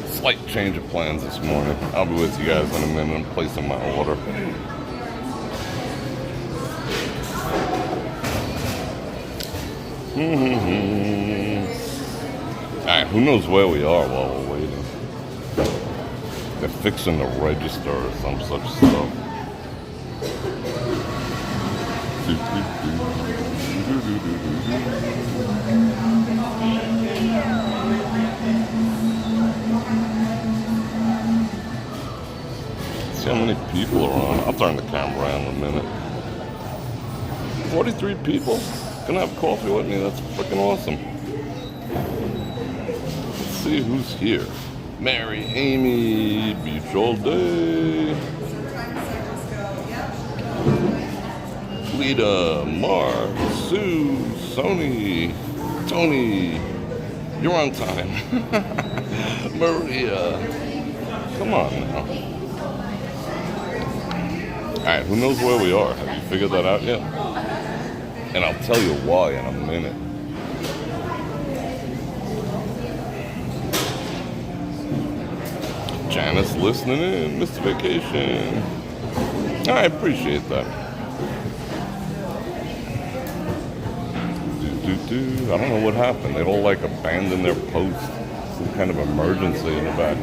Slight change of plans this morning. I'll be with you guys in a minute. I'm placing my order. Alright, who knows where we are while we're waiting? They're fixing the register or some such stuff. See how many people are on. I'll turn the camera around in a minute. 43 people gonna have coffee with me. That's freaking awesome. Let's see who's here. Mary, Amy, beach all day. Lita, Mark, Sue, Sony, Tony. You're on time. Maria. Come on now. Alright, who knows where we are? Have you figured that out yet? And I'll tell you why in a minute. Janice listening in, Mr. Vacation. I appreciate that. I don't know what happened. They all like abandoned their post. Some kind of emergency in the back.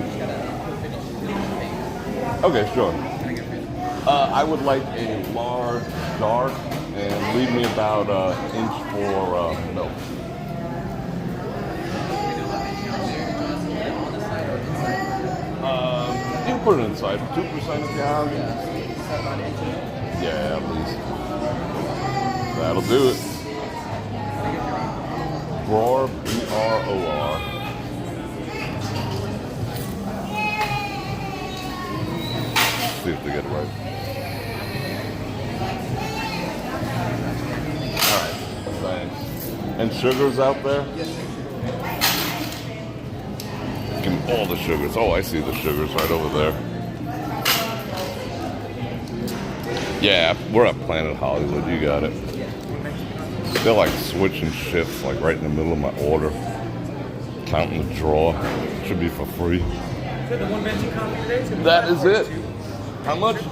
Okay, sure. I would like a large dark and leave me about an inch for milk. You can put it inside. 2% if you have. Yeah, at least. That'll do it. Bror, B-R-O-R. See if they get it right. Alright, thanks. And sugars out there? Yes. Give me all the sugars. Oh, I see the sugars right over there. Yeah, we're at Planet Hollywood. You got it. They're like switching shifts, like right in the middle of my order. Counting the draw. Should be for free. That is it. How much?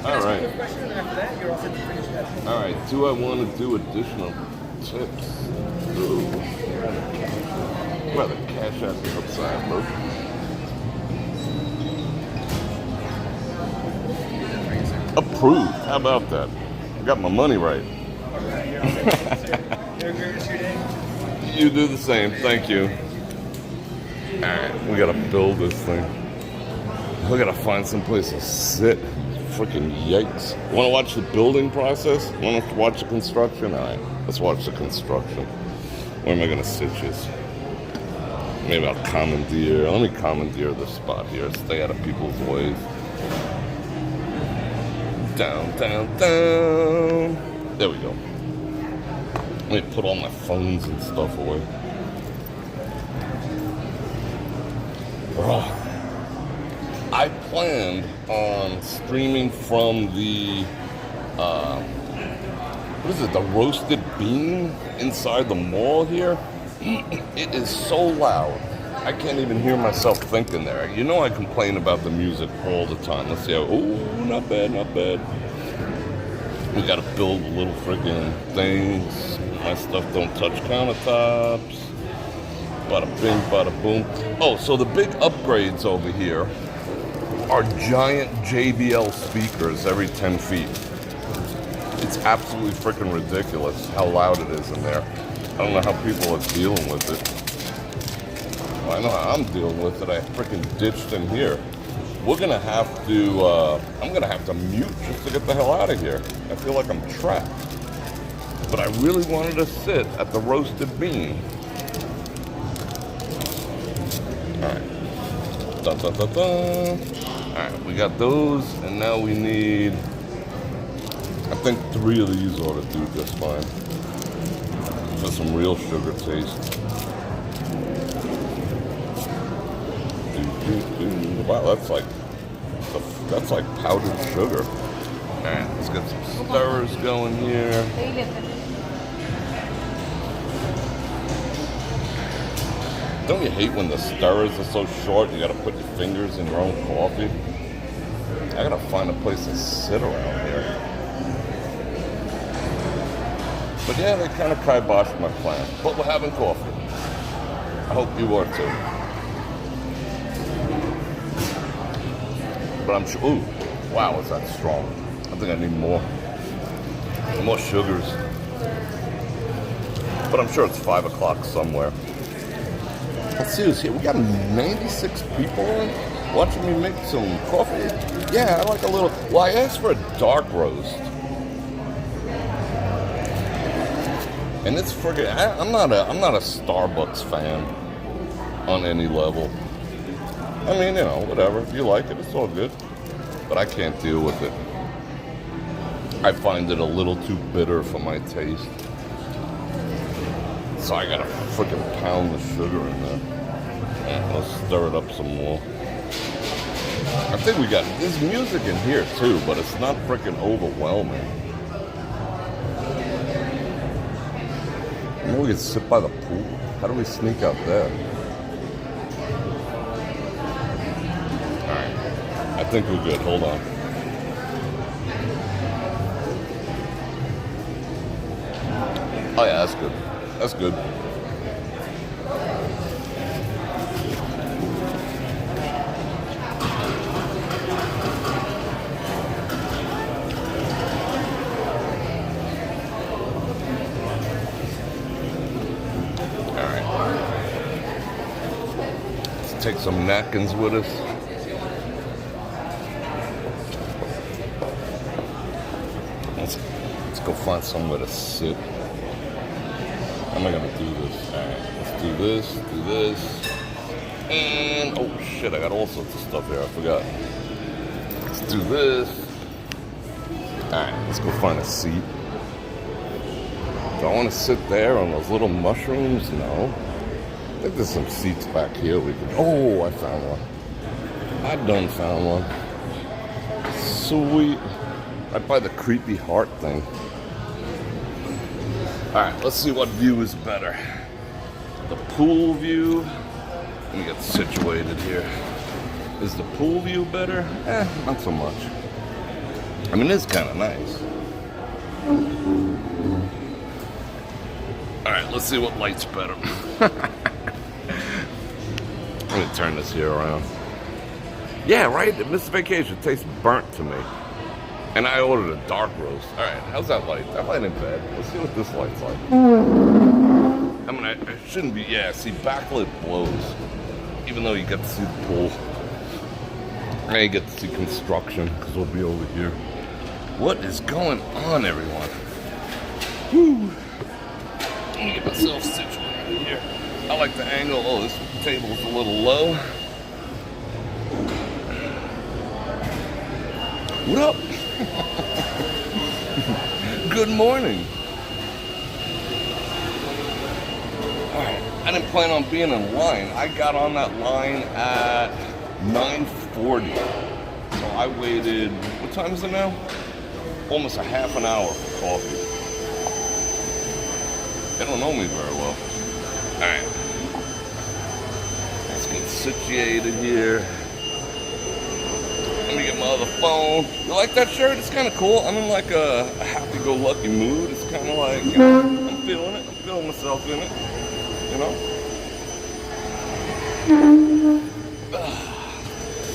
All right. All right. Do I want to do additional tips? Ooh. Rather cash out the outside, bro. Approved. How about that? I got my money right. You do the same. Thank you. All right. We got to build this thing. We gotta find some place to sit. Freaking yikes. You wanna watch the building process? Wanna watch the construction? Alright, let's watch the construction. Where am I gonna sit this? Maybe I'll commandeer. Let me commandeer this spot here. Stay out of people's ways. Down, down, down. There we go. Let me put all my phones and stuff away. Oh. I planned on streaming from the, what is it, the roasted bean inside the mall here. It is so loud, I can't even hear myself thinking there. You know I complain about the music all the time. Let's see how, ooh, not bad, not bad. We gotta build little freaking things. My stuff don't touch countertops. Bada bing, bada boom. Oh, so the big upgrades over here are giant JBL speakers every 10 feet. It's absolutely freaking ridiculous how loud it is in there. I don't know how people are dealing with it. Well, I know how I'm dealing with it. I freaking ditched in here. We're gonna have to, I'm gonna have to mute just to get the hell out of here. I feel like I'm trapped. But I really wanted to sit at the roasted bean. All right. Dun, dun, dun, dun. Alright, we got those, and now we need, I think 3 of these ought to do just fine. For some real sugar taste. Wow, that's like powdered sugar. Alright, let's get some stirrers going here. Don't you hate when the stirrers are so short, you gotta put your fingers in your own coffee? I gotta find a place to sit around here. But yeah, they kind of kiboshed my plan. But we're having coffee. I hope you are too. But I'm sure, ooh, wow, is that strong? I think I need more sugars. But I'm sure it's 5 o'clock somewhere. Let's see who's here. We got 96 people in watching me make some coffee. Yeah, I like a little, well, I asked for a dark roast. And it's friggin', I'm not a Starbucks fan on any level. I mean, you know, whatever. If you like it, it's all good. But I can't deal with it. I find it a little too bitter for my taste. So I gotta freaking pound the sugar in there. And let's stir it up some more. I think there's music in here too, but it's not freaking overwhelming. You know, we can sit by the pool. How do we sneak out there? Alright. I think we're good. Hold on. Oh yeah, that's good. That's good. Alright. Let's take some napkins with us. Let's go find somewhere to sit. How am I gonna do this? Alright, let's do this, and oh shit, I got all sorts of stuff here, I forgot. Let's do this. Alright, let's go find a seat. Do I want to sit there on those little mushrooms? No. I think there's some seats back here we can. Oh, I found one. I done found one. Sweet. I'd buy the creepy heart thing. Alright, let's see what view is better. The pool view. Let me get situated here. Is the pool view better? Not so much. I mean, it's kind of nice. Alright, let's see what light's better. Let me turn this here around. Yeah, right? Mr. Vacation tastes burnt to me. And I ordered a dark roast. Alright, how's that light? That light ain't bad. Let's see what this light's like. I mean, I shouldn't be, yeah, see, backlit blows. Even though you get to see the pool. And you get to see construction, because we'll be over here. What is going on, everyone? Woo! Let me get myself situated here. I like the angle. Oh, this table's a little low. What up? Good morning. Alright, I didn't plan on being in line. I got on that line at 9:40. So I waited, what time is it now? Almost a half an hour for coffee. They don't know me very well. Alright. Let's get situated here. Let me get my other phone. You like that shirt? It's kind of cool. I'm in like a happy-go-lucky mood. It's kind of like, you know, I'm feeling it. I'm feeling myself in it. You know?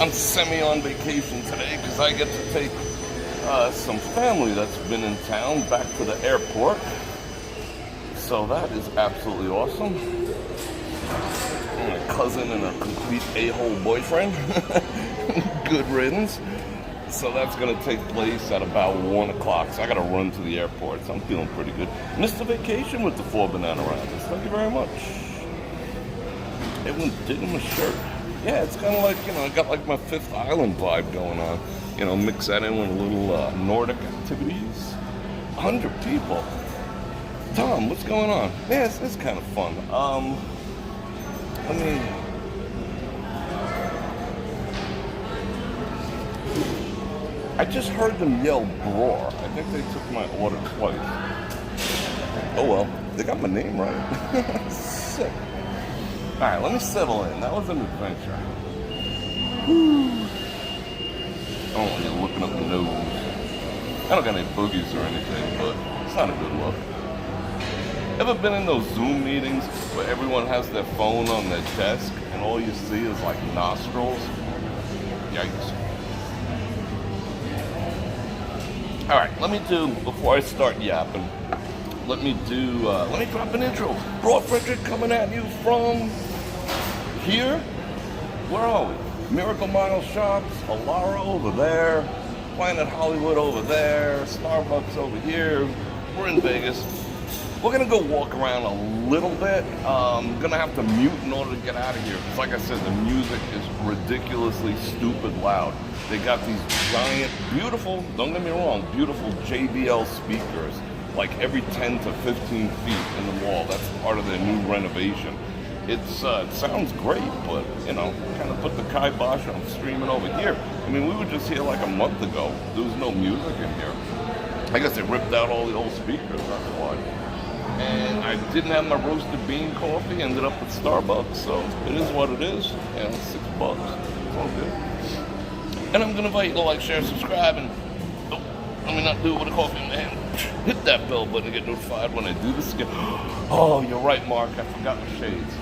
I'm semi on vacation today because I get to take some family that's been in town back to the airport. So that is absolutely awesome. My cousin and a complete a-hole boyfriend. Good riddance. So that's going to take place at about 1 o'clock. So I got to run to the airport. So I'm feeling pretty good. Mr. Vacation with the 4 banana rounders. Thank you very much. Everyone digging my shirt. Yeah, it's kind of like, you know, I got like my Fifth Island vibe going on. You know, mix that in with a little Nordic activities. 100 people. Tom, what's going on? Yeah, it's kind of fun. I mean, I just heard them yell Bror. I think they took my order twice. Oh well, they got my name right. Sick. Alright, let me settle in. That was an adventure. I don't want you looking up the nose. I don't got any boogies or anything, but it's not a good look. Ever been in those Zoom meetings where everyone has their phone on their desk and all you see is like nostrils? Yikes. Alright, before I start yapping, let me drop an intro. Bror Fredrik coming at you from here. Where are we? Miracle Mile Shops, Alara over there, Planet Hollywood over there, Starbucks over here. We're in Vegas. We're gonna go walk around a little bit. Gonna have to mute in order to get out of here. Because like I said, the music is ridiculously stupid loud. They got these giant, beautiful, don't get me wrong, beautiful JBL speakers, like every 10 to 15 feet in the wall. That's part of their new renovation. It sounds great, but, kind of put the kibosh on streaming over here. I mean, we were just here like a month ago. There was no music in here. I guess they ripped out all the old speakers, that's why. And I didn't have my roasted bean coffee, ended up at Starbucks, so it is what it is. And it's $6. It's all good. And I'm gonna invite you to like, share, subscribe, and let me not do it with a coffee in my hand. Hit that bell button to get notified when I do this again. Oh, you're right, Mark. I forgot my shades.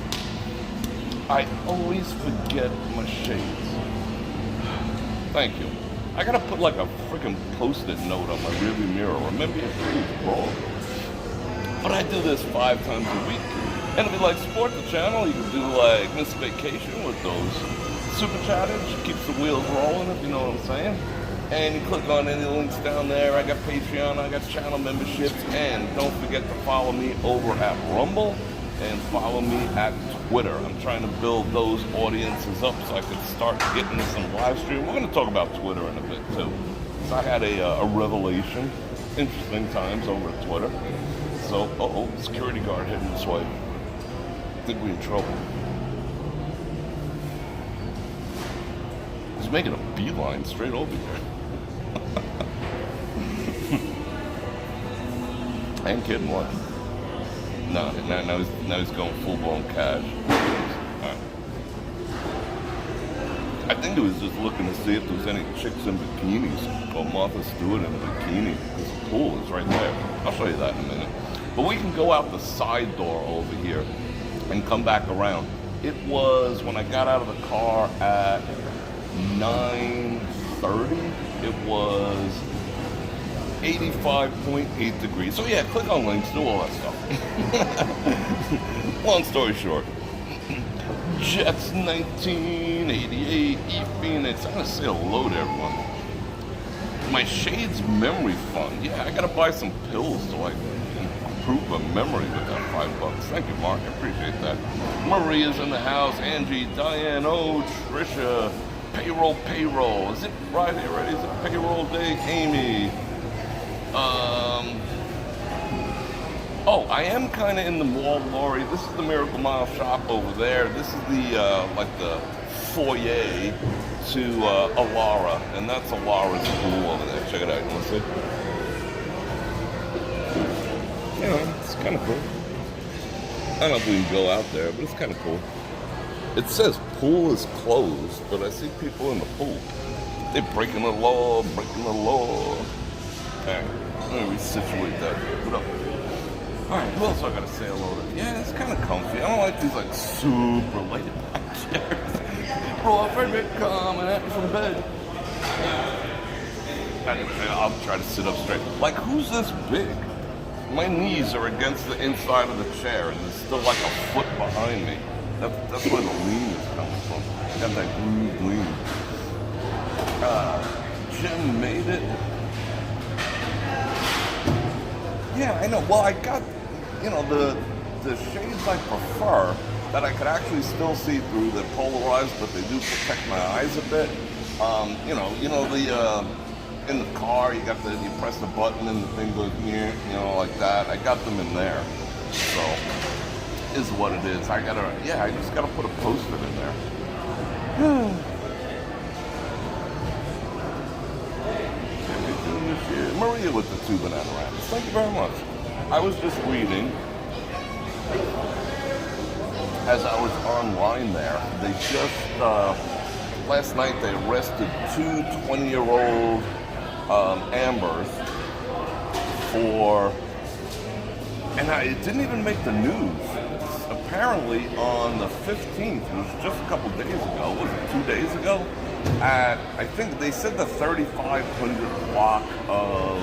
I always forget my shades. Thank you. I gotta put like a freaking post-it note on my rearview mirror. Remember your shades, bro. But I do this 5 times a week. And if you like support the channel, you can do like Miss Vacation with those super chatters. Keeps the wheels rolling, if you know what I'm saying. And you click on any links down there. I got Patreon, I got channel memberships, and don't forget to follow me over at Rumble and follow me at Twitter. I'm trying to build those audiences up so I can start getting some live stream. We're going to talk about Twitter in a bit too. So I had a revelation, interesting times over at Twitter. So, security guard heading this way. I think we're in trouble. He's making a beeline straight over here. I ain't kidding, what? No, now he's going full-blown cash. Alright. I think he was just looking to see if there was any chicks in bikinis or Martha Stewart in a bikini, because the pool is right there. I'll show you that in a minute. But we can go out the side door over here and come back around. It was, when I got out of the car at 9:30, it was 85.8 degrees. So yeah, click on links, do all that stuff. Long story short, Jets 1988, E-Phoenix. I'm gonna say hello to everyone. My Shades memory fund. Yeah, I gotta buy some pills to like improve my memory with that $5. Thank you, Mark. I appreciate that. Maria's in the house. Angie, Diane, Trisha. Payroll. Is it Friday already? Is it payroll day? Amy. I am kind of in the mall, Lori. This is the Miracle Mile shop over there. This is the, the foyer to Alara. And that's Alara's pool over there. Check it out. You want to see? It's kind of cool. I don't know if we can go out there, but it's kind of cool. It says pool is closed, but I see people in the pool. They're breaking the law. Alright, let me resituate that here. What up? Alright, who else I gotta say hello to? Yeah, it's kind of comfy. I don't like these like super laid back chairs. Bror Fredrik coming at me from bed. I'll try to sit up straight. Like, who's this big? My knees are against the inside of the chair, and there's still like a foot behind me. That's where the lean is coming from. Got that groove lean. Jim made it. Yeah, I know. Well, I got, the shades I prefer that I could actually still see through. They're polarized, but they do protect my eyes a bit. In the car, you press the button and the thing goes, like that. I got them in there. So, is what it is. I just gotta put a post-it in there. Maria with the 2 banana rabbits. Thank you very much. I was just reading as I was online there, they just, last night they arrested two 20-year-old Ambers for, and it didn't even make the news. Apparently on the 15th, it was just a couple days ago, was it 2 days ago? At, I think they said the 3500 block of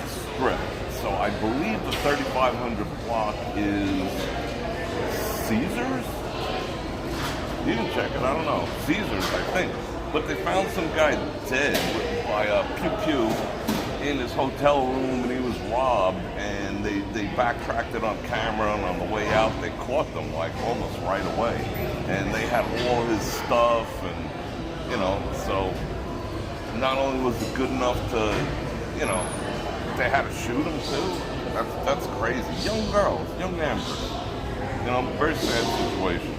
Strip. So I believe the 3500 block is Caesars? You can check it, I don't know. Caesars, I think. But they found some guy dead by a pew-pew in his hotel room, and he was robbed, and they backtracked it on camera, and on the way out they caught them like almost right away. And they had all his stuff, and so not only was it good enough to, they had to shoot him too. That's crazy. Young girls, young Ambers. Very sad situation.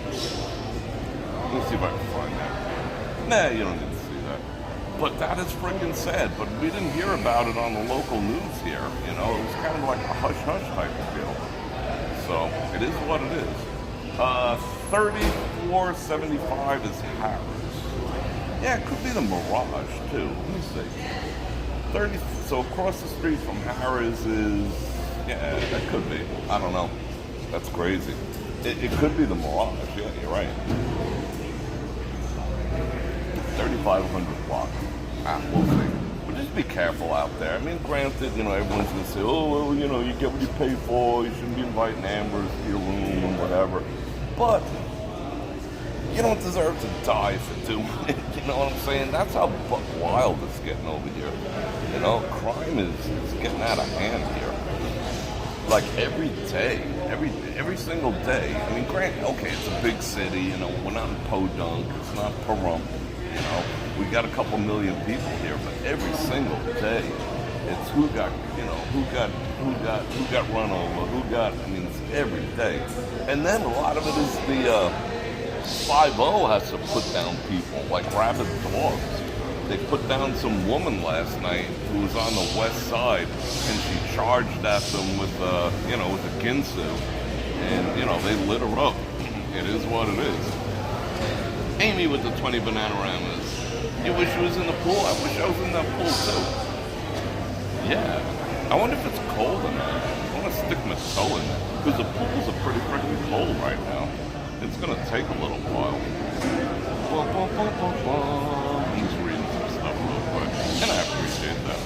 Let me see if I can find that. Nah, you don't need to see that. But that is freaking sad. But we didn't hear about it on the local news here. It was kind of like a hush-hush type of deal. So it is what it is. 3475 is Harris. Yeah, it could be the Mirage too. Let me see. 30. So across the street from Harris is, yeah, that could be. I don't know. That's crazy. It could be the Mirage. Yeah, you're right. 3500 block. We'll see. But just be careful out there. I mean, granted, everyone's gonna say, oh, well, you get what you pay for. You shouldn't be inviting Ambers to your room and whatever. But you don't deserve to die for doing it. You know what I'm saying? That's how buck wild it's getting over here. Crime is getting out of hand here. Like every day, every single day. I mean, granted, okay, it's a big city. We're not in Podunk. It's not Pahrump. We got a couple million people here, but every single day, it's who got run over, it's every day. And then a lot of it is the 5-0 has to put down people, like rabid dogs. They put down some woman last night who was on the west side, and she charged at them with a Ginsu, and they lit her up. It is what it is. Amy with the 20 Bananagramas. You wish you was in the pool? I wish I was in that pool too. Yeah. I wonder if it's cold in there. I want to stick my toe in there. Because the pools are pretty freaking cold right now. It's going to take a little while. I'm just reading some stuff real quick. And I appreciate that.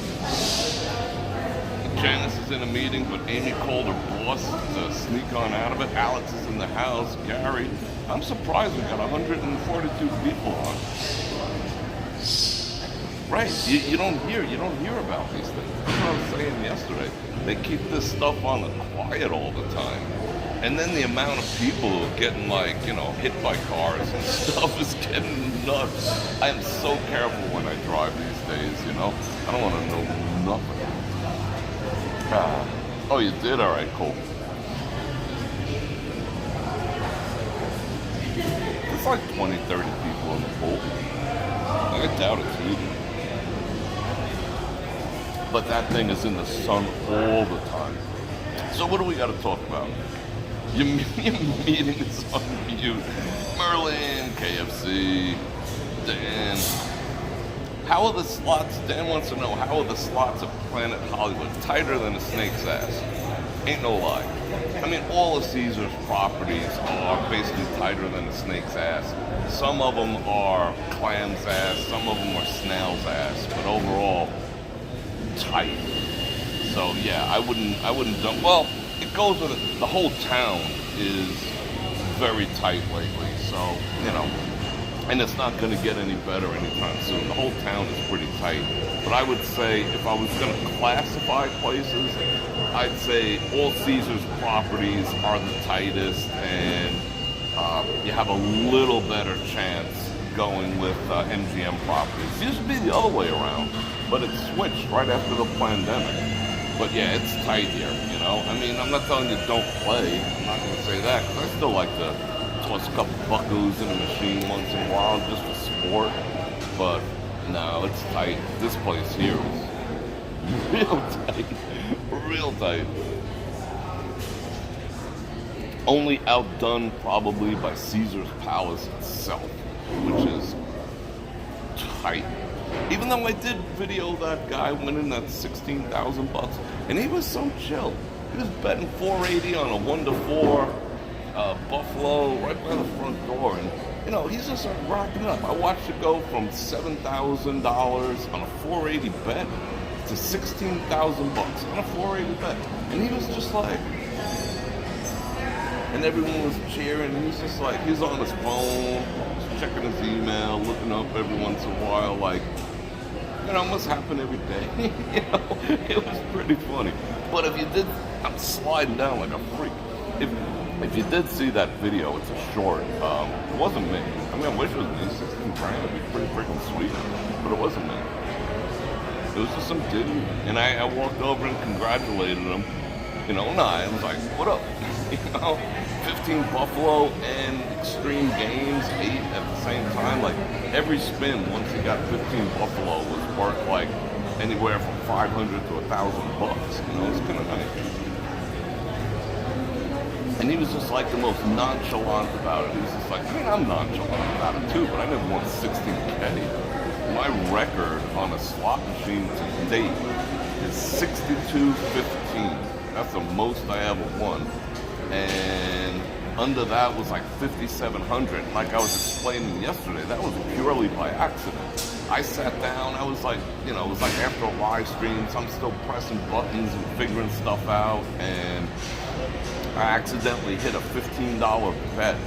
Janice is in a meeting, but Amy called her boss to sneak on out of it. Alex is in the house. Gary. I'm surprised we got 142 people on. Right, you don't hear about these things. That's what I was saying yesterday. They keep this stuff on the quiet all the time. And then the amount of people getting hit by cars and stuff is getting nuts. I am so careful when I drive these days, I don't want to know nothing. Oh, you did? All right, cool. It's like 20, 30 people in the pool. I doubt it's heated. But that thing is in the sun all the time. So what do we got to talk about? Your meeting is on mute. Merlin, KFC, Dan. How are the slots? Dan wants to know, how are the slots of Planet Hollywood tighter than a snake's ass? Ain't no lie. I mean, all of Caesar's properties are basically tighter than a snake's ass. Some of them are clam's ass, some of them are snail's ass, but overall, tight. So yeah, I wouldn't dump. Well, it goes with it. The whole town is very tight lately, so and it's not going to get any better anytime soon. The whole town is pretty tight. But I would say, if I was going to classify places, I'd say all Caesar's properties are the tightest, and you have a little better chance going with MGM properties. It used to be the other way around, but it switched right after the pandemic. But yeah, it's tight here, I mean, I'm not telling you don't play. I'm not going to say that, because I still like to toss a couple buckos in a machine once in a while just for sport. But no, it's tight. This place here is real tight. Real tight. Only outdone probably by Caesar's Palace itself, which is tight. Even though I did video that guy winning that $16,000, and he was so chill. He was betting 480 on a 1-4 Buffalo right by the front door, and you know, he's just like rocking up. I watched it go from $7,000 on a 480 bet to $16,000 on a 480 bet, and he was just like, and everyone was cheering, and he's just like, he's on his phone, checking his email, looking up every once in a while, like, you know, it must happen every day. You know, it was pretty funny. But if you did, I'm sliding down like a freak. If you did see that video, it's a short. It wasn't me. I mean, I wish it was me. 16 grand would be pretty freaking sweet, but it wasn't me. It was just some dude, and I walked over and congratulated him. You know, I was like, what up? You know, 15 Buffalo and extreme games, 8 at the same time. Like, every spin, once he got 15 Buffalo, was worth like anywhere from $500 to $1,000. You know, it's kind of nice. And he was just like the most nonchalant about it. He was just like, I mean, I'm nonchalant about it too, but I never won 16K. My record on a slot machine to date is 62-15. That's the most I ever won. And under that was like 5,700. Like I was explaining yesterday, that was purely by accident. I sat down, I was like, you know, it was like after a live stream, so I'm still pressing buttons and figuring stuff out, and I accidentally hit a $15 bet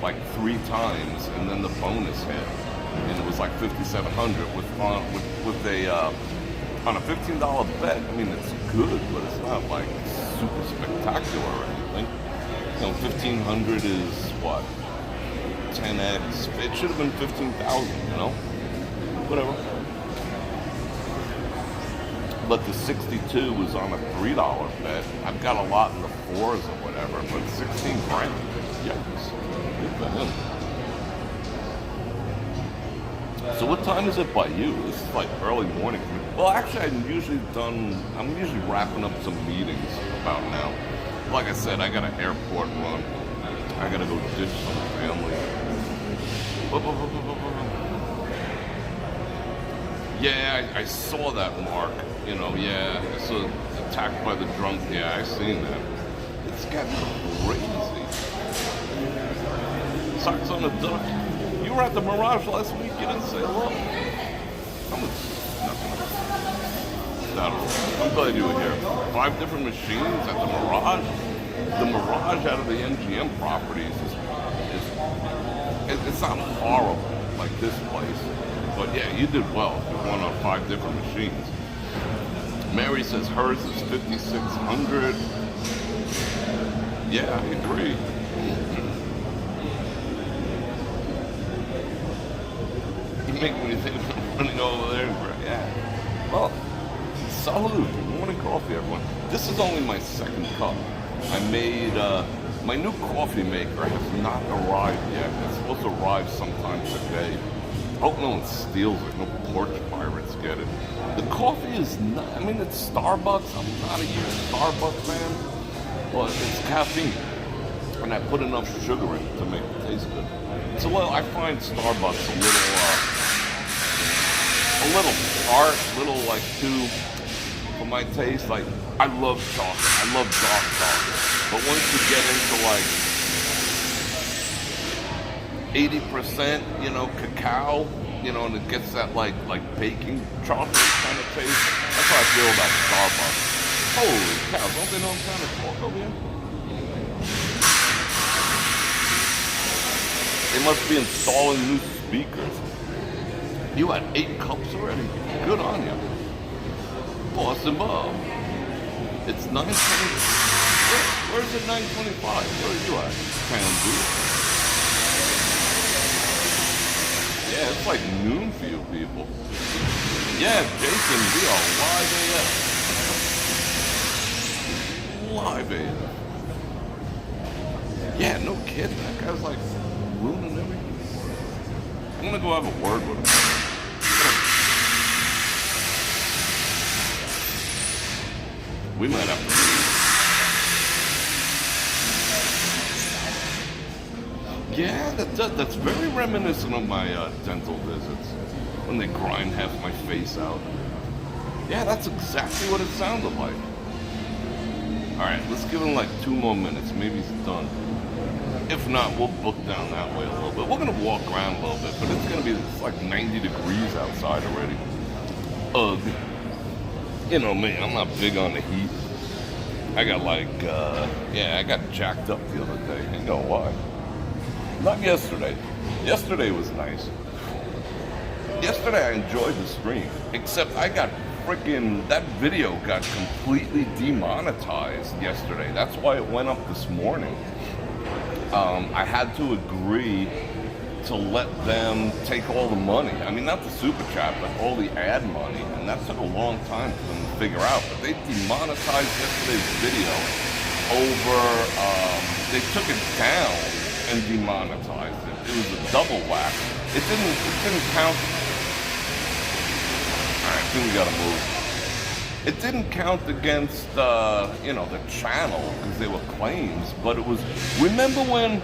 like 3 times, and then the bonus hit, and it was like 5,700 with a on a $15 bet. I mean, it's good, but it's not like super spectacular or anything. You know, 1,500 is what, 10x. It should have been 15,000. You know, whatever. But the 62 was on a $3 bet. I've got a lot in the 4s or whatever, but 16 grand. Yikes. Good for him. So what time is it by you? This is like early morning for me. Well, actually, I'm usually wrapping up some meetings about now. Like I said, I got an airport run. I gotta go dish some family. Yeah, I saw that, Mark. You know, yeah, it's attacked by the drunk. Yeah, I seen that. It's getting crazy. Socks on the duck. You were at the Mirage last week. You didn't say hello. I'm glad you were here. 5 different machines at the Mirage. The Mirage out of the MGM properties it's not horrible like this place. But yeah, you did well. You won on 5 different machines. Mary says hers is 5,600. Yeah, I agree. You make me think of running over there. Yeah. Well, salud. Morning coffee, everyone. This is only my 2nd cup. I made, my new coffee maker has not arrived yet. It's supposed to arrive sometime today. I hope no one steals it, no porch pirates get it. The coffee is not, I mean, it's Starbucks. I'm not a huge Starbucks fan, but it's caffeine. And I put enough sugar in it to make it taste good. So, well, I find Starbucks a little tart, like too, for my taste. Like, I love chocolate. I love dark chocolate. But once you get into like 80%, you know, cacao, you know, and it gets that like baking chocolate kind of taste. That's how I feel about Starbucks. Holy cow, don't they know I'm trying to talk over here? They must be installing new speakers. You had 8 cups already? Good on you. Boston Bob. It's 9:20. Where's it 9:25? Where are you at? Kansas. Yeah, it's like noon for you people. Yeah, Jason, we are live AF. Live AF. Yeah, no kidding. That guy's like ruining everything. I'm gonna go have a word with him. We might have to leave. Yeah, that's very reminiscent of my dental visits when they grind half my face out. Yeah, that's exactly what it sounded like. All right, let's give him like 2 more minutes. Maybe he's done. If not, we'll book down that way a little bit. We're gonna walk around a little bit, but it's like 90 degrees outside already. Ugh. You know me, I'm not big on the heat. I got I got jacked up the other day. You know why? Not yesterday. Yesterday was nice. Yesterday I enjoyed the stream, except I got that video got completely demonetized yesterday. That's why it went up this morning. I had to agree to let them take all the money. I mean, not the super chat, but all the ad money. And that took a long time for them to figure out. But they demonetized yesterday's video over, they took it down and demonetized it. It was a double whack. It didn't count. All right, I think we gotta move. It didn't count against, the channel because they were claims, but it was, remember when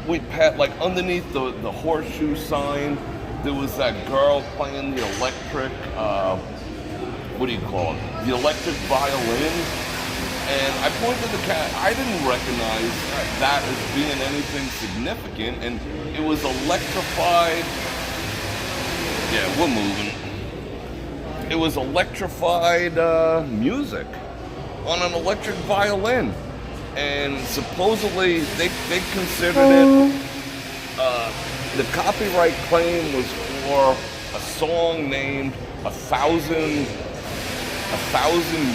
we had, like, underneath the horseshoe sign, there was that girl playing the electric, what do you call it? The electric violin. And I pointed the cat, I didn't recognize that as being anything significant, and it was electrified. Yeah, we're moving. It was electrified music on an electric violin. And supposedly they considered it, the copyright claim was for a song named A Thousand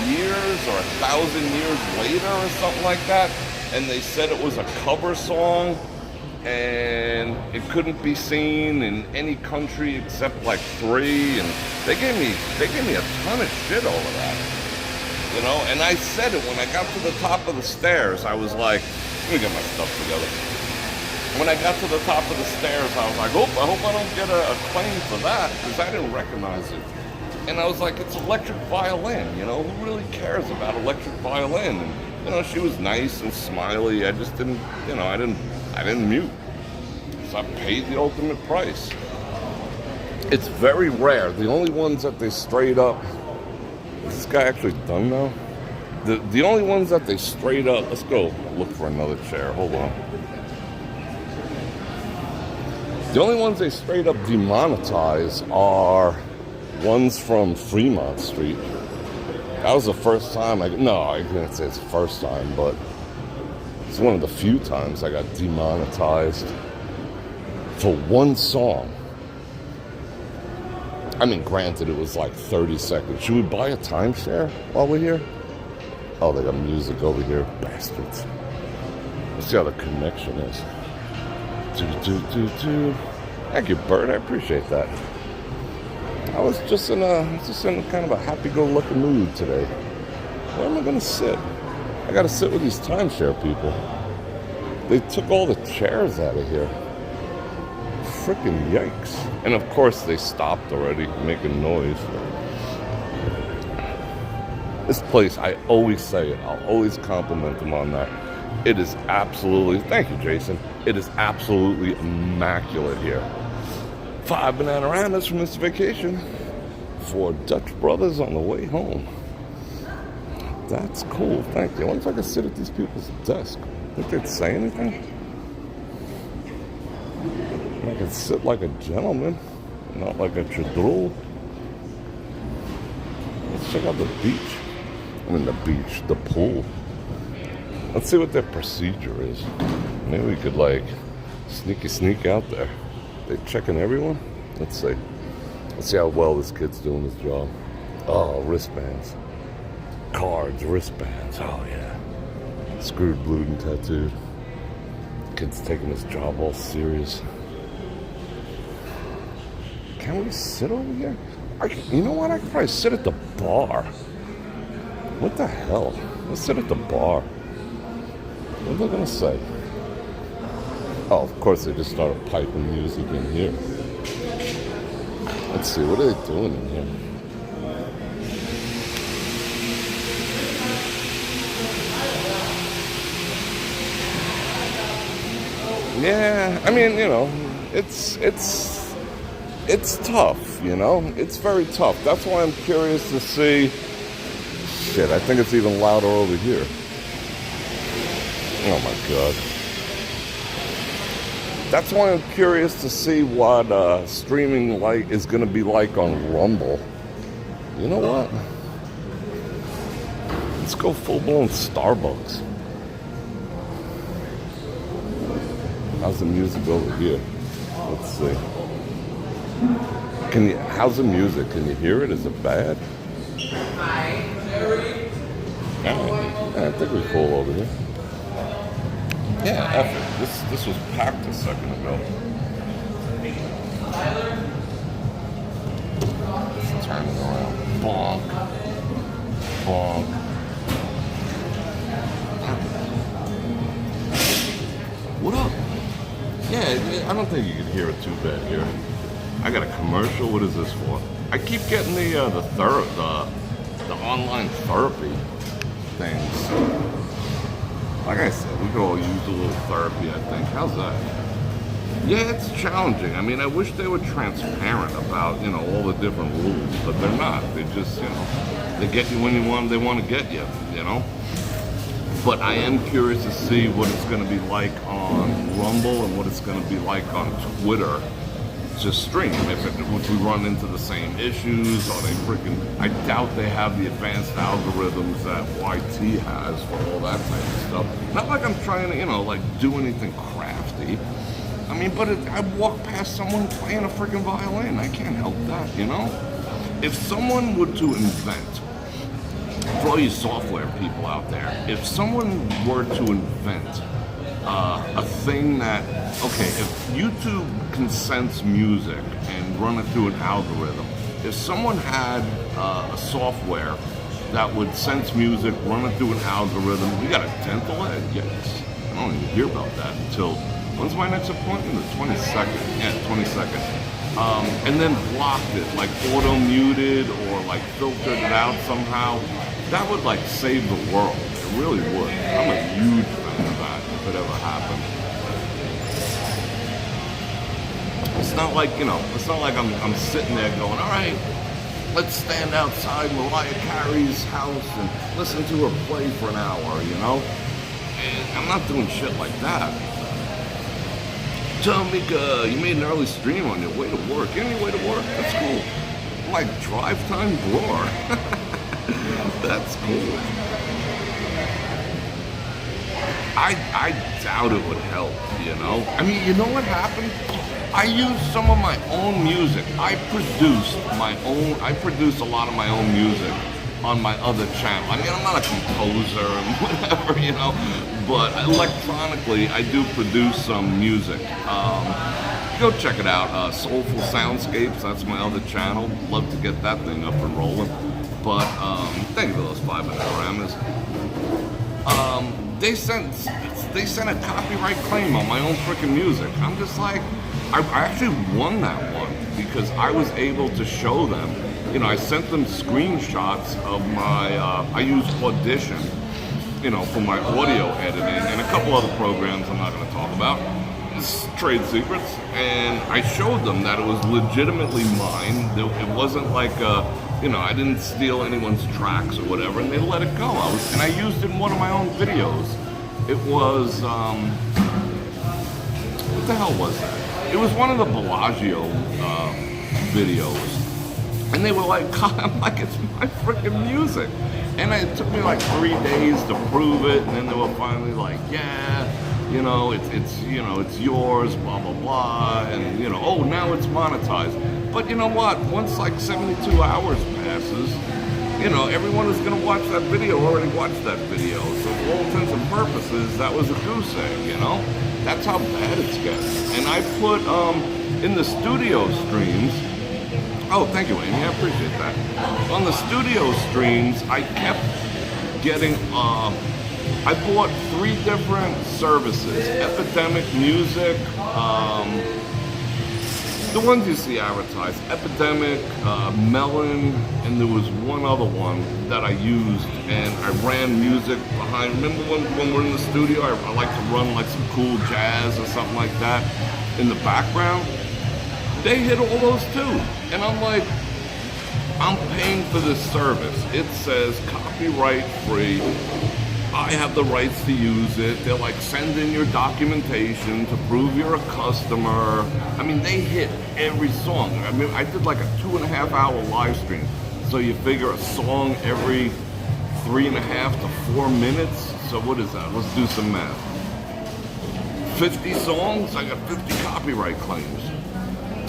Years or 1,000 Years Later or something like that. And they said it was a cover song and it couldn't be seen in any country except like 3. And they gave me a ton of shit over that. You know, and I said it when I got to the top of the stairs. I was like, let me get my stuff together. When I got to the top of the stairs, I was like, I hope I don't get a claim for that, because I didn't recognize it. And I was like, it's electric violin, you know, who really cares about electric violin? And, you know, she was nice and smiley. I just didn't, you know, I didn't mute. So I paid the ultimate price. It's very rare. The only ones that they straight up, is this guy actually done now? The only ones that they straight up, let's go look for another chair, hold on. The only ones they straight up demonetize are ones from Fremont Street. That was the first time I can't say it's the first time, but it's one of the few times I got demonetized for one song. I mean, granted, it was like 30 seconds. Should we buy a timeshare while we're here? Oh, they got music over here. Bastards. Let's see how the connection is. Thank you, Bert. I appreciate that. I was just in kind of a happy-go-lucky mood today. Where am I going to sit? I got to sit with these timeshare people. They took all the chairs out of here. Freaking yikes. And of course they stopped already making noise. This place, I always say it, I'll always compliment them on that. It is absolutely, thank you, Jason. It is absolutely immaculate here. 5 Bananarandas from this vacation for Dutch brothers on the way home. That's cool, thank you. I wonder if I could sit at these people's desk. Think they'd say anything? I could sit like a gentleman, not like a chadrul. Let's check out the beach. I mean the pool. Let's see what their procedure is. Maybe we could like sneak out there. They checking everyone? Let's see. Let's see how well this kid's doing his job. Oh, wristbands. Cards, wristbands. Oh yeah. Screwed, blued, and tattooed. Kid's taking his job all serious. Can we sit over here? You know what? I could probably sit at the bar. What the hell? Let's sit at the bar. What are they gonna say? Oh, of course they just started piping music in here. Let's see, what are they doing in here? Yeah, I mean, it's tough, It's very tough. That's why I'm curious to see. Shit, I think it's even louder over here. Oh my god. That's why I'm curious to see what streaming light is going to be like on Rumble. You know what? Let's go full-blown Starbucks. How's the music over here? Let's see. How's the music? Can you hear it? Is it bad? Yeah, I think we're cool over here. Yeah, F it. This was packed a second ago. Let's turn it around. Bonk. Bonk. What up? Yeah, I don't think you can hear it too bad here. I got a commercial. What is this for? I keep getting the online therapy things. Like I said, we could all use a little therapy, I think. How's that? Yeah, it's challenging. I mean, I wish they were transparent about, all the different rules, but they're not. They just, they get you when they want to get you, But I am curious to see what it's going to be like on Rumble and what it's going to be like on Twitter to stream. If we run into the same issues, or I doubt they have the advanced algorithms that YT has for all that type of stuff. Not like I'm trying to, do anything crafty. I mean, but I walk past someone playing a freaking violin. I can't help that, If someone were to invent, for all you software people out there, if someone were to invent a thing that, if YouTube can sense music and run it through an algorithm, if someone had a software that would sense music, run it through an algorithm, we got a dental ed, yes. I don't even hear about that until, when's my next appointment? The 22nd. Yeah, 22nd. And then blocked it, like auto-muted or like filtered it out somehow. That would like save the world. It really would. I'm a huge fan of that if it ever happened. It's not like, I'm sitting there going, all right, let's stand outside Mariah Carey's house and listen to her play for an hour, And I'm not doing shit like that. Tomika, you made an early stream on your way to work. Any way to work? That's cool. Like drive time Bror. That's cool. I doubt it would help, I mean, you know what happened? I used some of my own music. I produce a lot of my own music on my other channel. I mean, I'm not a composer and whatever, but electronically, I do produce some music. Go check it out. Soulful Soundscapes, that's my other channel. Love to get that thing up and rolling. But thank you for those 5 panoramas. They sent a copyright claim on my own freaking music. I'm just like, I actually won that one because I was able to show them. I sent them screenshots of my. I use Audition, for my audio editing and a couple other programs I'm not going to talk about. It's trade secrets, and I showed them that it was legitimately mine. It wasn't like I didn't steal anyone's tracks or whatever, and they let it go. I used it in one of my own videos. It was, what the hell was that? It was one of the Bellagio videos. And they were like, I'm like, it's my freaking music. And it took me like 3 days to prove it, and then they were finally like, yeah, it's yours, blah, blah, blah, and, oh, now it's monetized. But you know what? Once like 72 hours passes, everyone who's going to watch that video already watched that video. So for all intents and purposes, that was a goose egg, That's how bad it's getting. And I put, in the studio streams, oh, thank you, Amy, I appreciate that. On the studio streams, I kept getting, I bought 3 different services: Epidemic Music, the ones you see advertised, Epidemic, Melon, and there was one other one that I used, and I ran music behind. Remember when we're in the studio, I like to run like some cool jazz or something like that in the background? They hit all those too. And I'm like, I'm paying for this service. It says copyright free. I have the rights to use it. They're like, send in your documentation to prove you're a customer. I mean, they hit every song. I mean, I did like a 2.5 hour live stream. So you figure a song every 3.5 to 4 minutes. So what is that? Let's do some math. 50 songs, I got 50 copyright claims.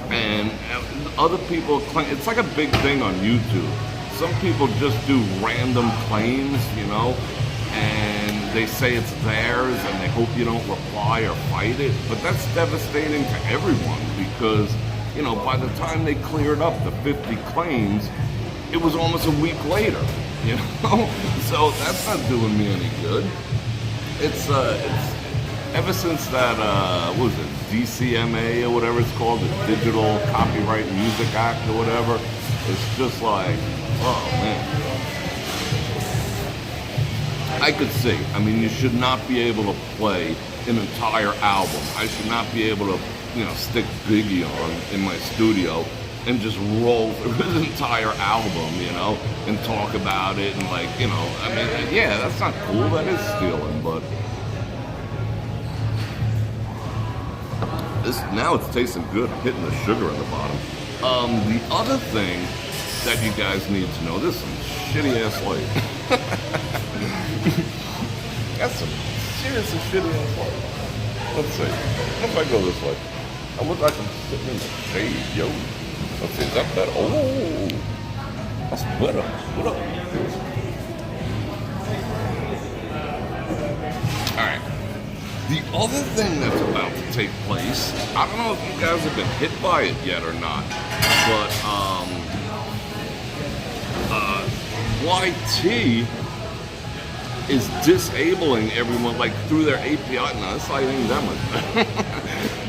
And other people claim, it's like a big thing on YouTube. Some people just do random claims, you know, and they say it's theirs and they hope you don't reply or fight it. But that's devastating to everyone because, you know, by the time they cleared up the 50 claims, it was almost a week later, you know? So that's not doing me any good. It's ever since that, what was it, DCMA or whatever it's called, the Digital Copyright Music Act or whatever, it's just like, oh man. I could see, I mean, you should not be able to play an entire album. I should not be able to, you know, stick Biggie on in my studio and just roll through his entire album, you know, and talk about it and like, you know, I mean, yeah, that's not cool, that is stealing, but this, now it's tasting good. I'm hitting the sugar at the bottom. The other thing that you guys need to know, this is some shitty ass light. That's some seriously shitty ass light. Let's see. What if I go this way? I look like I'm sitting in the shade, yo. Let's see, is that better? Oh, that's better. What up? Alright. The other thing that's about to take place, I don't know if you guys have been hit by it yet or not, but YT is disabling everyone like through their API. No, this light ain't that much.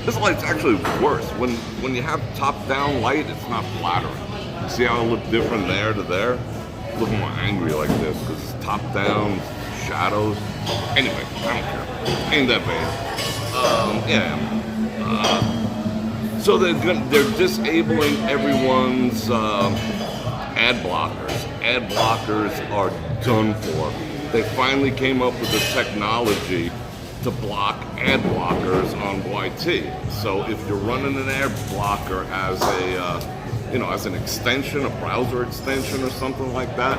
This light's actually worse. When you have top-down light, it's not flattering. See how it look different there to there? Look more angry like this because it's top-down, shadows. Anyway, I don't care. Ain't that bad. So they're disabling everyone's ad blockers. Ad blockers are done for. They finally came up with the technology to block ad blockers on YT. So if you're running an ad blocker as a, as an extension, a browser extension or something like that,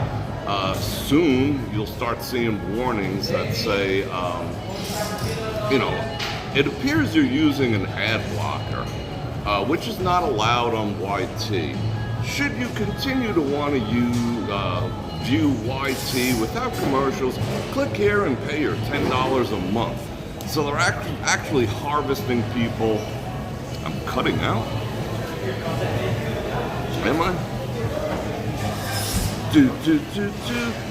soon you'll start seeing warnings that say, it appears you're using an ad blocker, which is not allowed on YT. Should you continue to want to view YT without commercials, click here and pay your $10 a month. So they're actually harvesting people. I'm cutting out. Am I?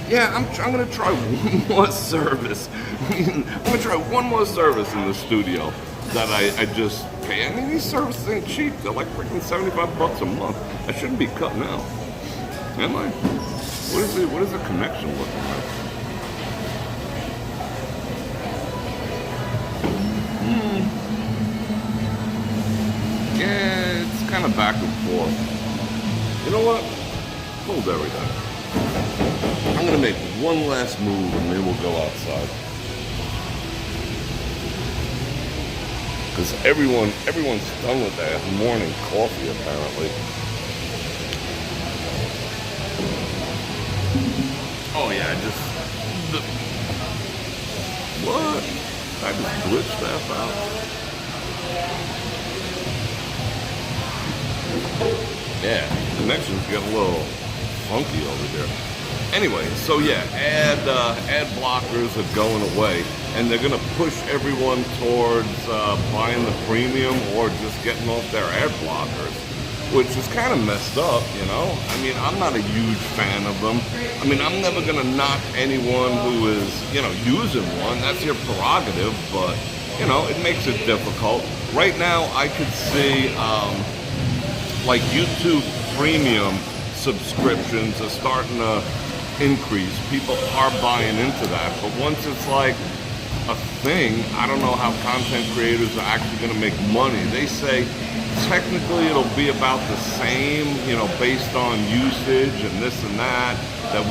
Yeah, I'm gonna try one more service. I'm gonna try one more service in the studio that I just pay. I mean, these services ain't cheap. They're like freaking $75 a month. I shouldn't be cutting out. Am I? What is the connection looking like? Yeah, it's kind of back and forth. You know what? Hold everything. I'm gonna make one last move and then we'll go outside. Because everyone's done with that morning coffee apparently. Oh yeah, what? I just glitched that out. Yeah, connections get a little funky over here. Anyway, so yeah, ad blockers are going away, and they're gonna push everyone towards buying the premium or just getting off their ad blockers, which is kind of messed up, you know? I mean, I'm not a huge fan of them. I mean, I'm never gonna knock anyone who is, using one. That's your prerogative, but, it makes it difficult. Right now, I could see like YouTube Premium subscriptions are starting to increase. People are buying into that, but once it's like a thing, I don't know how content creators are actually going to make money. They say technically it'll be about the same, you know, based on usage and this and that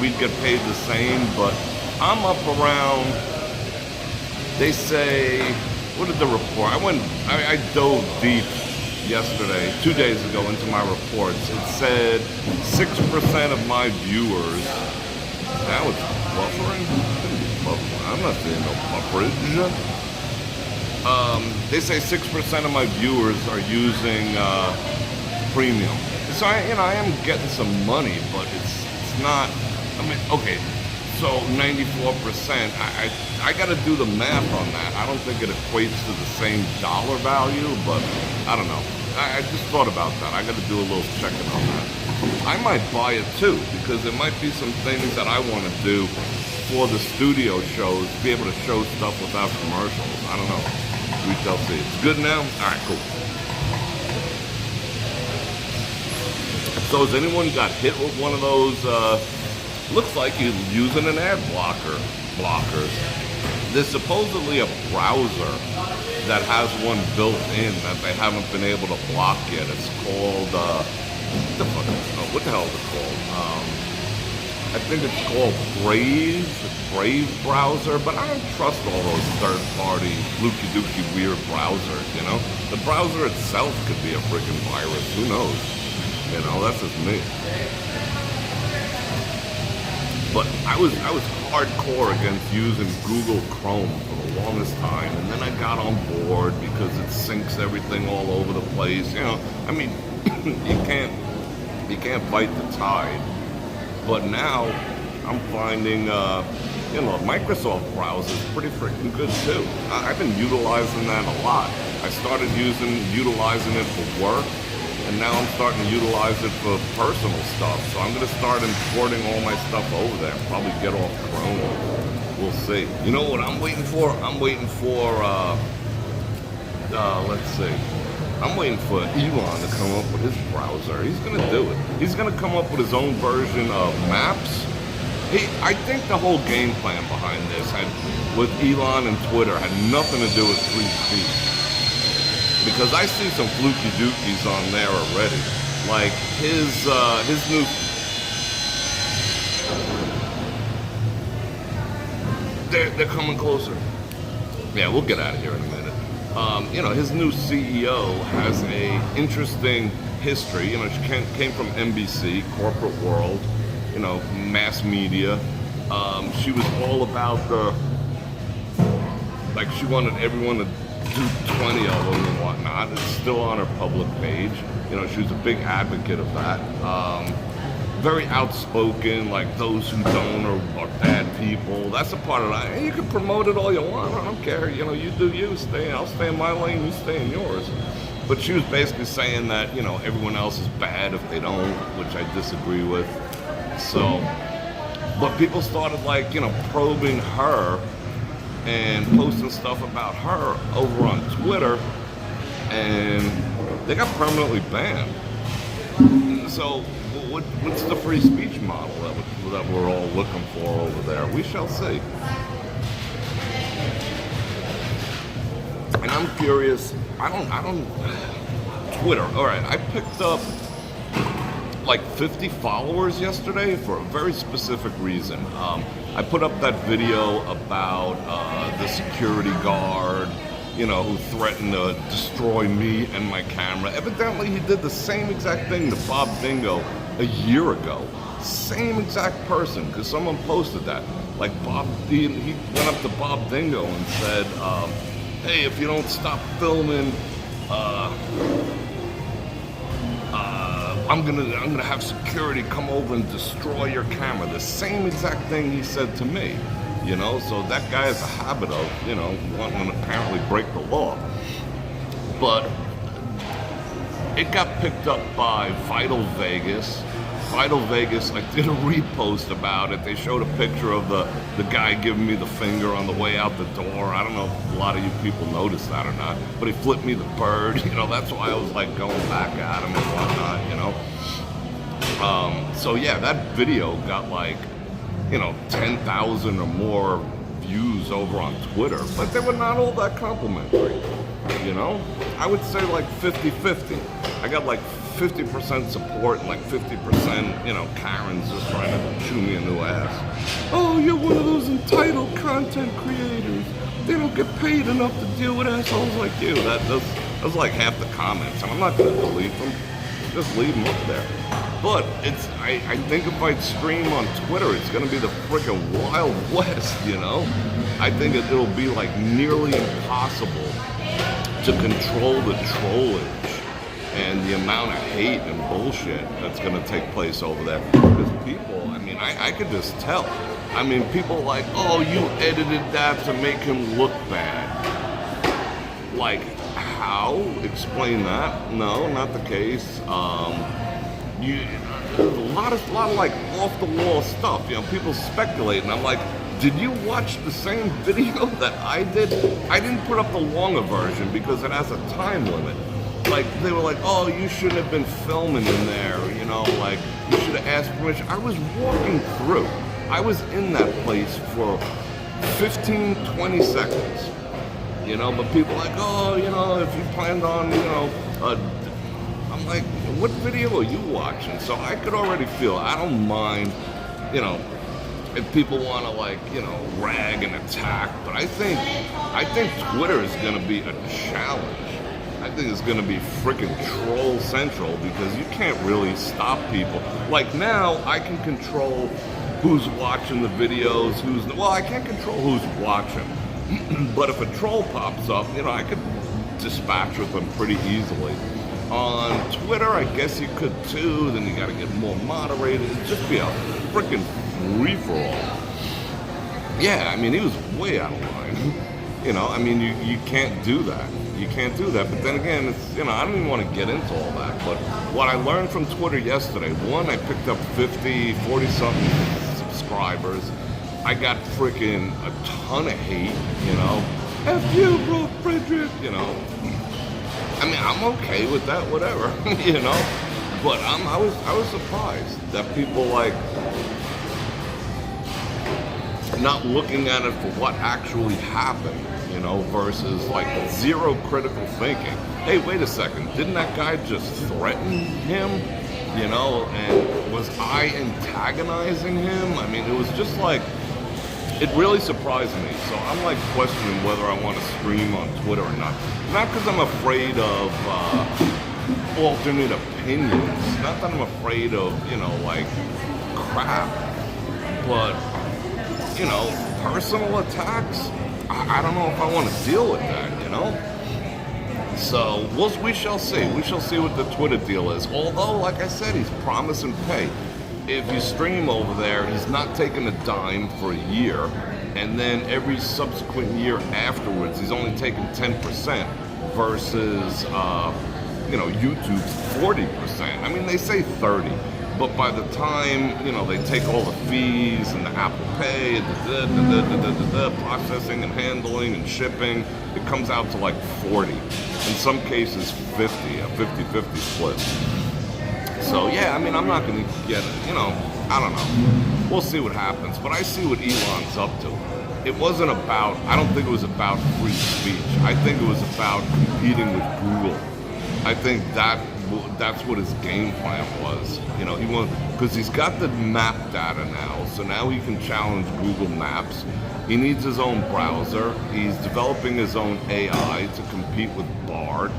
we'd get paid the same, but I'm up around, they say, what did the report? I dove deep yesterday, 2 days ago, into my reports. It said 6% of my viewers, now it's buffering? I'm not seeing no bufferage. They say 6% of my viewers are using premium. So I am getting some money, but it's not, I mean, okay, so 94%, I got to do the math on that. I don't think it equates to the same dollar value, but I don't know. I just thought about that. I got to do a little checking on that. I might buy it too, because there might be some things that I want to do for the studio shows, be able to show stuff without commercials. I don't know. We shall see. It's good now? All right, cool. So has anyone got hit with one of those, looks like you're using an ad blockers. There's supposedly a browser that has one built in that they haven't been able to block yet. It's called, what the hell is it called? I think it's called Brave browser, but I don't trust all those third-party, looky-dooky weird browsers, you know? The browser itself could be a freaking virus, who knows? You know, that's just me. But I was hardcore against using Google Chrome for the longest time, and then I got on board because it syncs everything all over the place. You know, I mean, you can't fight the tide. But now I'm finding, Microsoft browser is pretty freaking good too. I've been utilizing that a lot. I started utilizing it for work, and now I'm starting to utilize it for personal stuff. So I'm going to start importing all my stuff over there. Probably get off Chrome. We'll see. You know what I'm waiting for? I'm waiting for, let's see. I'm waiting for Elon to come up with his browser. He's going to do it. He's going to come up with his own version of Maps. I think the whole game plan behind this with Elon and Twitter had nothing to do with free speech. Because I see some fluky dookies on there already. Like his new... They're coming closer. Yeah, we'll get out of here in a minute. His new CEO has a interesting history. She came from NBC, corporate world, mass media. She was all about she wanted everyone to do 20 of them and whatnot. It's still on her public page. She was a big advocate of that. Very outspoken, like those who don't are bad people. That's a part of that. And you can promote it all you want. I don't care. You do you. I'll stay in my lane. You stay in yours. But she was basically saying that everyone else is bad if they don't, which I disagree with. So, but people started probing her and posting stuff about her over on Twitter, and they got permanently banned. So what's the free speech model that we're all looking for over there? We shall see. And I'm curious. I don't. Twitter. All right, I picked up 50 followers yesterday for a very specific reason. I put up that video about the security guard, who threatened to destroy me and my camera. Evidently, he did the same exact thing to Bob Dingo a year ago. Same exact person, because someone posted that. He went up to Bob Dingo and said, hey, if you don't stop filming, I'm gonna have security come over and destroy your camera. The same exact thing he said to me. So that guy has a habit of, wanting to apparently break the law. But it got picked up by Vital Vegas, Vital Vegas, I did a repost about it. They showed a picture of the guy giving me the finger on the way out the door. I don't know if a lot of you people noticed that or not, but he flipped me the bird. You know, that's why I was like going back at him and whatnot, you know. So yeah, that video got like, you know, 10,000 or more views over on Twitter, but they were not all that complimentary, you know? I would say like 50-50. I got like 50% support and like 50%, you know, Karen's just trying to chew me a new ass. Oh, you're one of those entitled content creators. They don't get paid enough to deal with assholes like you. That's like half the comments, and I'm not gonna delete them. Just leave them up there. But I think if I stream on Twitter, it's gonna be the freaking Wild West, you know? I think it'll be like nearly impossible to control the trollage and the amount of hate and bullshit that's gonna take place over there. Because people, I mean, I could just tell. I mean, people like, oh, you edited that to make him look bad. Like, how? Explain that. No, not the case. A lot of like off the wall stuff. You know, people speculate, and I'm like, did you watch the same video that I did? I didn't put up the longer version because it has a time limit. Like, they were like, oh, you shouldn't have been filming in there. You know, like, you should have asked permission. I was walking through. I was in that place for 15, 20 seconds. You know, but people are like, oh, you know, if you planned on, you know, I'm like, what video are you watching? So I could already feel, I don't mind, you know, if people want to, like, you know, rag and attack, but I think Twitter is going to be a challenge. I think it's going to be freaking troll central because you can't really stop people. Like now, I can control who's watching the videos, well, I can't control who's watching. But if a troll pops up, you know, I could dispatch with them pretty easily. On Twitter, I guess you could too, then you gotta get more moderated. It'd just be a freaking free-for-all. Yeah, I mean, he was way out of line. You know, I mean, you can't do that. You can't do that. But then again, it's, you know, I don't even want to get into all that. But what I learned from Twitter yesterday, one, I picked up 40-something subscribers. I got freaking a ton of hate, you know. F you, Bror Fredrik, you know. I mean, I'm okay with that, whatever, you know. But I was surprised that people like not looking at it for what actually happened, you know, versus like zero critical thinking. Hey, wait a second, didn't that guy just threaten him? You know, and was I antagonizing him? I mean, it was just like, it really surprised me. So I'm like questioning whether I want to stream on Twitter or not. Not because I'm afraid of alternate opinions. Not that I'm afraid of, you know, like crap. But, you know, personal attacks, I don't know if I want to deal with that, you know? So we shall see. We shall see what the Twitter deal is. Although, like I said, he's promising pay. If you stream over there, he's not taking a dime for a year, and then every subsequent year afterwards, he's only taking 10% versus, you know, YouTube's 40%. I mean, they say 30, but by the time, you know, they take all the fees and the Apple Pay, the processing and handling and shipping, it comes out to like 40. In some cases, 50, a 50-50 split. So, yeah, I mean, I'm not going to get it, you know, I don't know. We'll see what happens. But I see what Elon's up to. It wasn't about, I don't think it was about free speech. I think it was about competing with Google. I think that's what his game plan was. You know, because he's got the map data now, so now he can challenge Google Maps. He needs his own browser. He's developing his own AI to compete with Bard.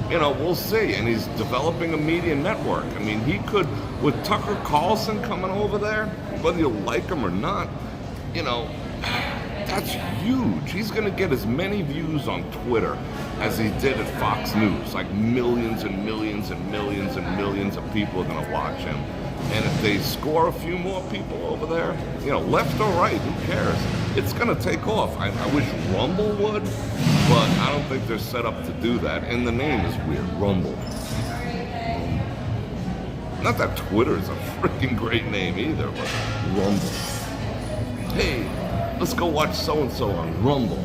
You know, we'll see. And he's developing a media network. I mean, he could, with Tucker Carlson coming over there, whether you like him or not, you know, that's huge. He's going to get as many views on Twitter as he did at Fox News. Like millions and millions and millions and millions of people are going to watch him. And if they score a few more people over there, you know, left or right, who cares? It's going to take off. I wish Rumble would, but I don't think they're set up to do that. And the name is weird, Rumble. Not that Twitter is a freaking great name either, but Rumble. Hey, let's go watch so-and-so on Rumble.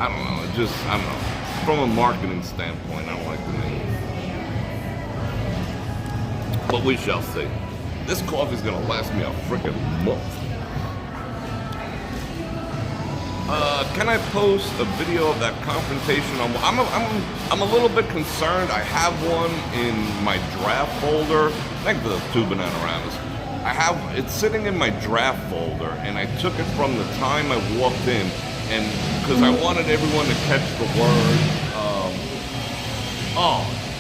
I don't know, I don't know. From a marketing standpoint, I don't like the name. But we shall see. This coffee's gonna last me a freaking month. Can I post a video of that confrontation on? I'm a little bit concerned. I have one in my draft folder. Thank you for those 2 Bananamas. It's sitting in my draft folder, and I took it from the time I walked in, and because I wanted everyone to catch the word.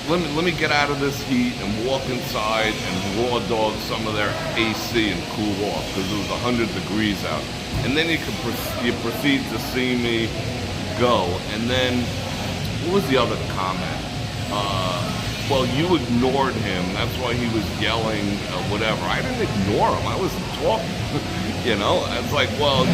Let me get out of this heat and walk inside and raw dog some of their AC and cool off because it was 100 degrees out. And then you proceed to see me go. And then, what was the other comment? Well, you ignored him. That's why he was yelling, whatever. I didn't ignore him. I was talking. You know, it's like, well,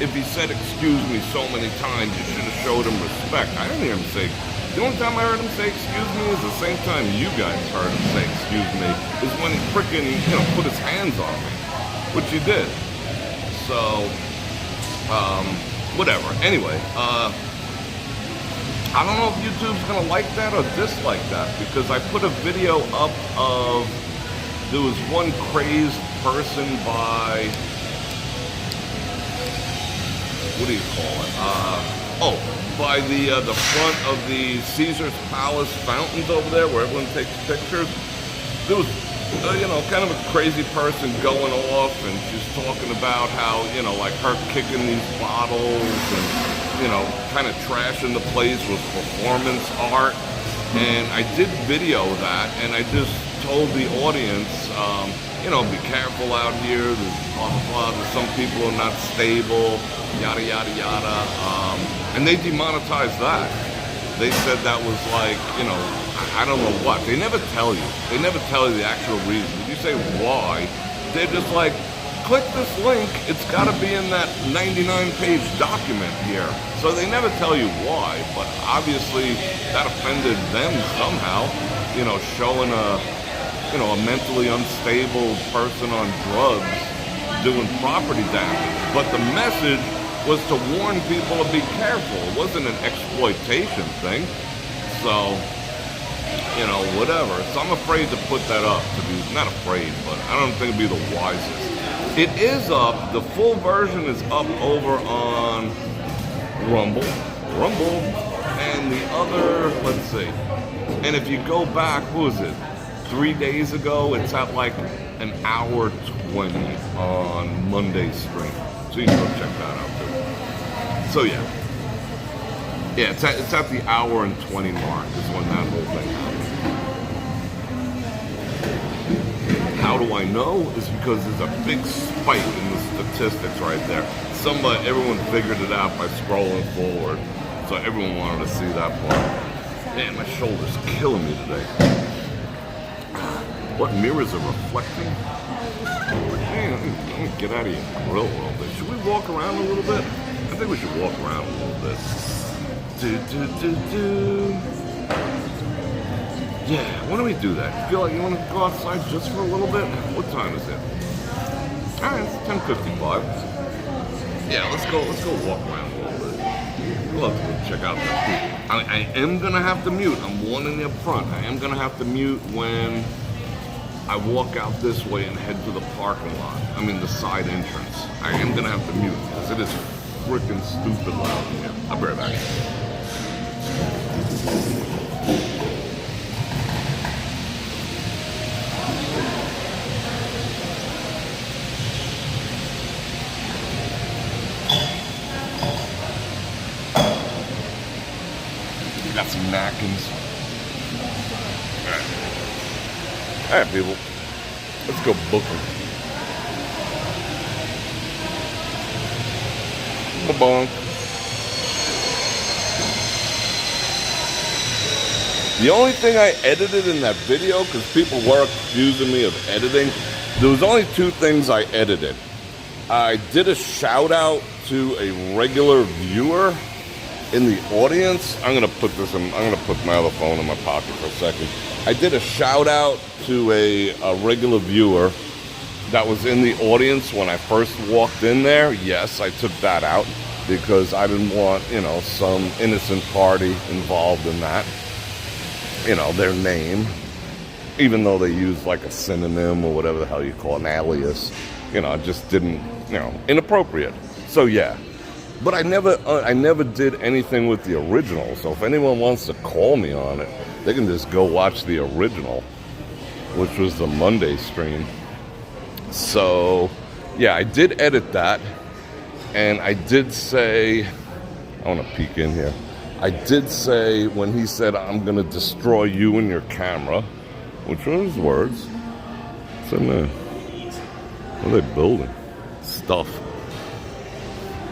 if he said excuse me so many times, you should have showed him respect. I didn't hear him say. The only time I heard him say excuse me is the same time you guys heard him say excuse me, is when he freaking, put his hands on me, which he did. So, whatever. Anyway, I don't know if YouTube's gonna like that or dislike that, because I put a video up of, there was one crazed person by, what do you call it? By the front of the Caesar's Palace fountains over there where everyone takes pictures. There was, kind of a crazy person going off, and she's talking about how, like her kicking these bottles and, kind of trashing the place with performance art. And I did video that, and I just told the audience, be careful out here. There's blah, blah, blah. There's some people who are not stable, yada, yada, yada. And they demonetized that. They said that was like, I don't know what. They never tell you. They never tell you the actual reason. If you say why, they're just like, click this link. It's got to be in that 99-page document here. So they never tell you why, but obviously that offended them somehow, showing a mentally unstable person on drugs doing property damage. But the message was to warn people to be careful. It wasn't an exploitation thing. So, whatever. So I'm afraid to put that up. Not afraid, but I don't think it'd be the wisest. It is up. The full version is up over on Rumble. And the other, let's see. And if you go back, what was it? 3 days ago, it's at like an hour 20 on Monday's stream. So you can go check that out too. So yeah, it's at the hour and 20 mark is when that whole thing happened. How do I know? Is because there's a big spike in the statistics right there. Everyone figured it out by scrolling forward, so everyone wanted to see that part. Man, my shoulder's killing me today. What mirrors are reflecting? Man, let me get out of your grill a little bit. Should we walk around a little bit? I think we should walk around a little bit. Yeah, why don't we do that? You feel like you want to go outside just for a little bit? What time is it? Alright, it's 10:55. Yeah, let's go walk around a little bit. We'll have to go check out that pool. I am gonna have to mute. I'm warning you up front. I am gonna have to mute when I walk out this way and head to the parking lot. I mean the side entrance. I am gonna have to mute because it is freaking stupid loud in here. I'll be right back. Got some napkins. All right, people. Let's go book them. Ba-bonk. The only thing I edited in that video, because people were accusing me of editing, there was only 2 things I edited. I did a shout out to a regular viewer in the audience, I'm gonna put my other phone in my pocket for a second. I did a shout out to a regular viewer that was in the audience when I first walked in there. Yes, I took that out because I didn't want, some innocent party involved in that. Their name, even though they used like a synonym or whatever the hell you call an alias, it just didn't, inappropriate. So yeah. But I never did anything with the original. So if anyone wants to call me on it, they can just go watch the original, which was the Monday stream. So yeah, I did edit that, and I did say, I want to peek in here. I did say when he said, "I'm gonna destroy you and your camera," which were his words. What's in there? What are they building? Stuff.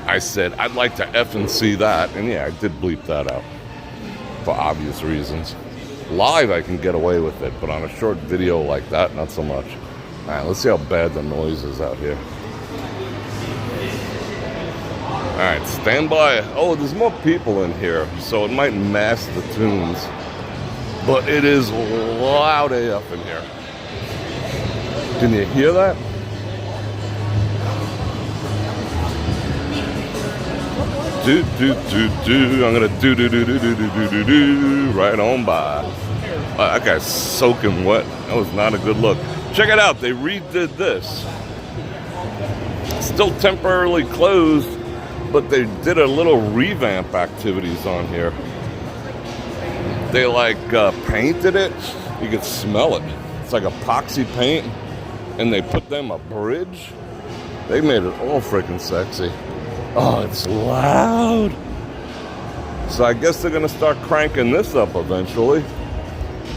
I said, I'd like to effing see that. And yeah, I did bleep that out for obvious reasons. Live, I can get away with it, but on a short video like that, not so much. All right, let's see how bad the noise is out here. All right, stand by. Oh, there's more people in here, so it might mask the tunes. But it is loud AF in here. Can you hear that? I'm gonna do right on by. That guy's soaking wet. That was not a good look. Check it out. They redid this. Still temporarily closed, but they did a little revamp activities on here. They painted it. You could smell it. It's like epoxy paint, and they put them a bridge. They made it all freaking sexy. Oh, it's loud. So I guess they're gonna start cranking this up eventually.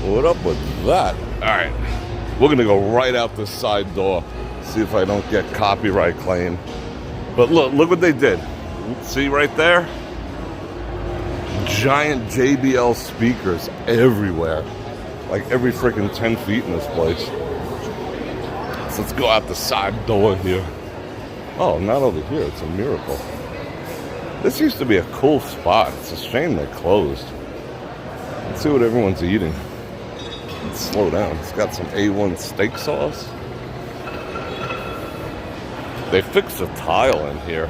What up with that? All right, we're gonna go right out this side door. See if I don't get copyright claim. But look what they did. See right there? Giant JBL speakers everywhere. Like every freaking 10 feet in this place. So let's go out the side door here. Oh, not over here. It's a miracle. This used to be a cool spot. It's a shame they closed. Let's see what everyone's eating. Let's slow down. It's got some A1 steak sauce. They fixed the tile in here.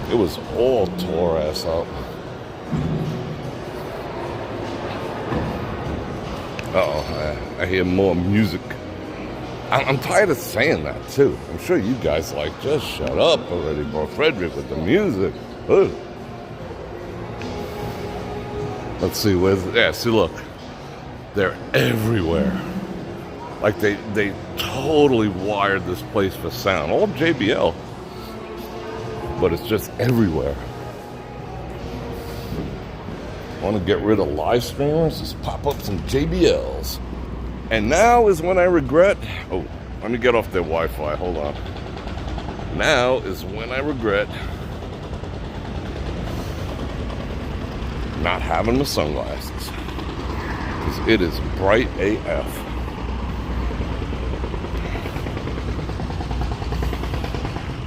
It was all tore ass up. Uh-oh, I hear more music. I'm tired of saying that, too. I'm sure you guys just shut up already, Bror Fredrik, with the music. Ugh. Let's see, see, look. They're everywhere. Like, they totally wired this place for sound. All JBL. But it's just everywhere. Want to get rid of live streamers? Just pop up some JBLs. And now is when I regret... Oh, let me get off their Wi-Fi. Hold on. Now is when I regret not having my sunglasses. Because it is bright AF.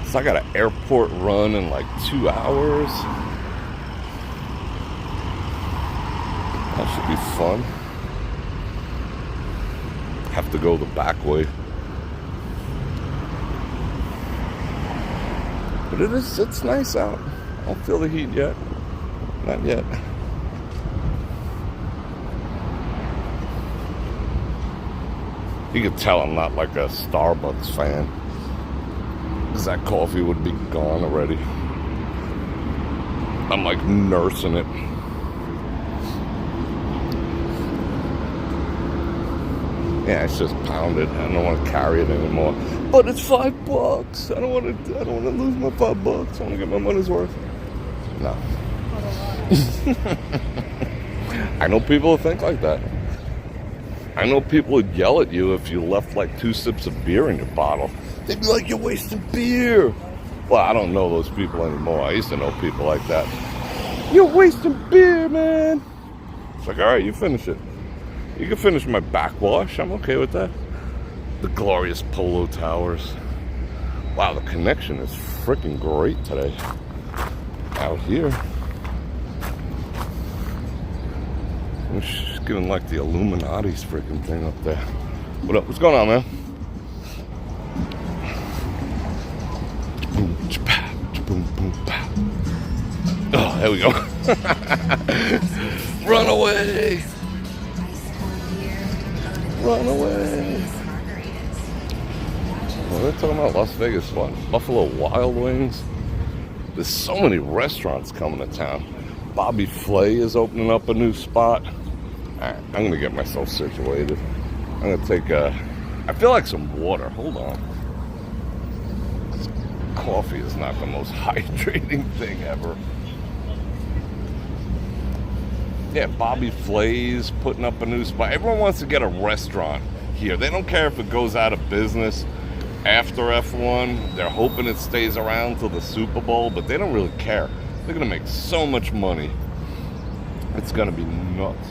So I got an airport run in like 2 hours. That should be fun. Have to go the back way. But it's nice out. I don't feel the heat yet. Not yet. You can tell I'm not like a Starbucks fan. Because that coffee would be gone already. I'm like nursing it. Yeah, it's just pounded. I don't want to carry it anymore. But it's $5. I don't want to lose my $5. I want to get my money's worth. No. I know people who think like that. I know people would yell at you if you left like 2 sips of beer in your bottle. They'd be like, "You're wasting beer." Well, I don't know those people anymore. I used to know people like that. "You're wasting beer, man." It's like, all right, you finish it. You can finish my backwash. I'm okay with that. The glorious Polo Towers. Wow, the connection is freaking great today. Out here. She's giving like the Illuminati's freaking thing up there. What up? What's going on, man? Oh, there we go. Run away! Run away! Well, they're talking about Las Vegas, what? Buffalo Wild Wings? There's so many restaurants coming to town. Bobby Flay is opening up a new spot. Alright, I'm going to get myself situated. I'm going to take I feel like some water. Hold on. Coffee is not the most hydrating thing ever. Yeah, Bobby Flay's putting up a new spot. Everyone wants to get a restaurant here. They don't care if it goes out of business after F1. They're hoping it stays around till the Super Bowl, but they don't really care. They're going to make so much money. It's going to be nuts.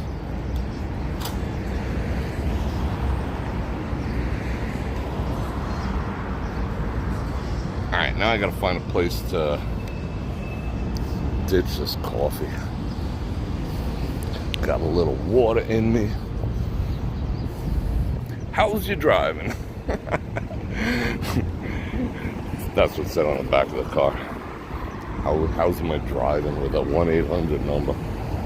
Alright, now I got to find a place to ditch this coffee. Got a little water in me. How's you driving? That's what's said on the back of the car. How's my driving with a 1-800 number?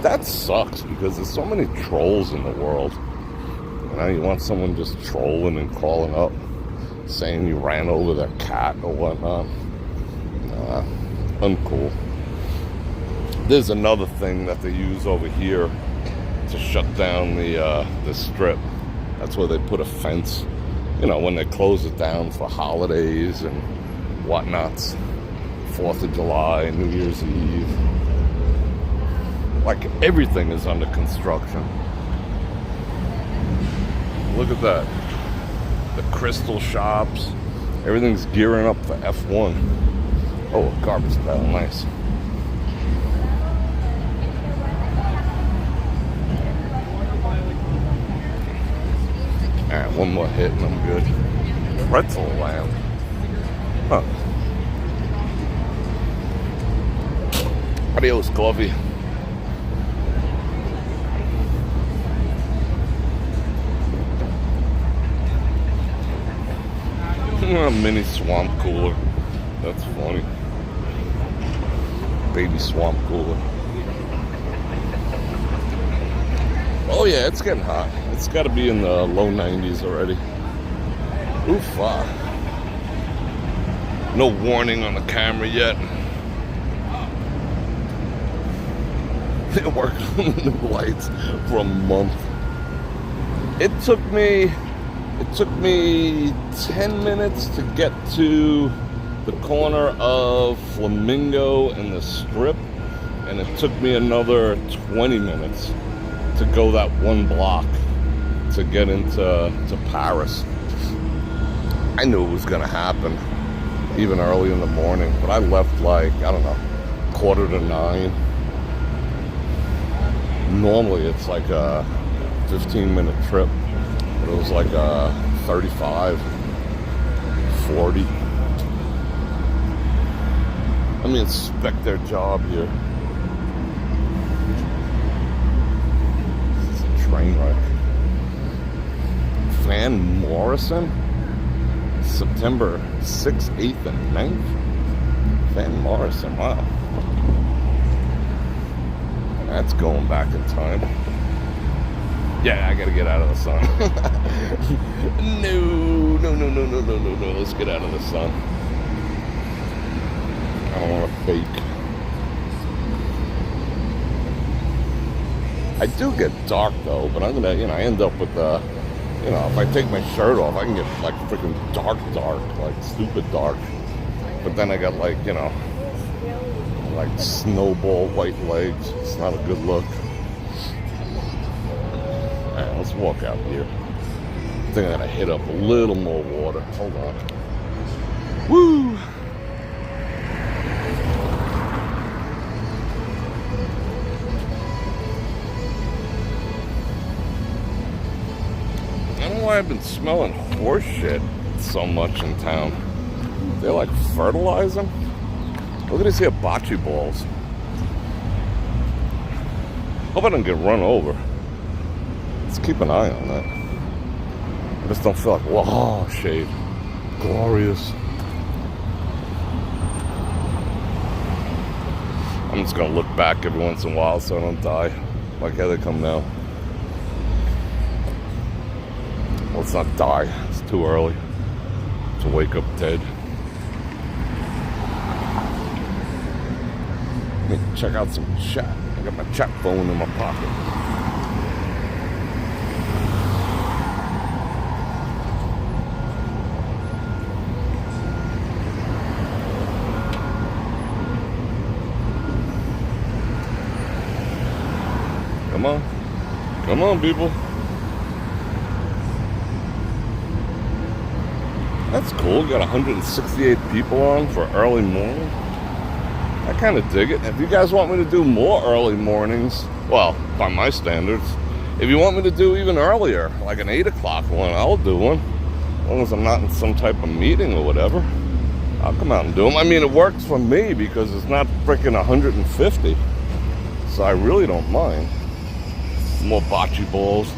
That sucks because there's so many trolls in the world. You know, you want someone just trolling and calling up, saying you ran over their cat or whatnot. Nah, uncool. There's another thing that they use over here to shut down the strip. That's where they put a fence. You know, when they close it down for holidays and whatnots. 4th of July, New Year's Eve. Like, everything is under construction. Look at that. The crystal shops. Everything's gearing up for F1. Oh, a garbage pail. Nice. Alright, one more hit and I'm good. Pretzel land. Huh. Adios, Glovey. A mini swamp cooler. That's funny. Baby swamp cooler. Oh yeah, it's getting hot. It's got to be in the low 90s already. Oof. No warning on the camera yet. They're working on the new lights for a month. It took me 10 minutes to get to the corner of Flamingo and the Strip, and it took me another 20 minutes to go that one block to get into Paris. I knew it was gonna happen even early in the morning, but I left like, I don't know, 8:45. Normally it's like a 15-minute trip, but it was like a 35, 40. Let me inspect their job here. It's a train wreck. Van Morrison? September 6th, 8th, and 9th? Van Morrison, wow. That's going back in time. Yeah, I gotta get out of the sun. No. Let's get out of the sun. I don't want to bake. I do get dark though, but I'm gonna, I end up with if I take my shirt off, I can get like freaking dark, like stupid dark. But then I got like, like snowball white legs. It's not a good look. Alright, let's walk out here. I think I gotta hit up a little more water. Hold on. Woo! I don't know why I've been smelling horse shit so much in town. They like fertilizing? Look at these here bocce balls. Hope I don't get run over. Let's keep an eye on that. I just don't feel like, whoa, shade. Glorious. I'm just gonna look back every once in a while so I don't die. Like how they come now. Well, it's not die. It's too early to wake up dead. Let me check out some chat. I got my chat phone in my pocket. Come on. Come on, people. That's cool. We got 168 people on for early morning. I kind of dig it. If you guys want me to do more early mornings, well, by my standards, if you want me to do even earlier, like an 8 o'clock one, I'll do one. As long as I'm not in some type of meeting or whatever, I'll come out and do them. I mean, it works for me because it's not freaking 150. So I really don't mind. More bocce balls.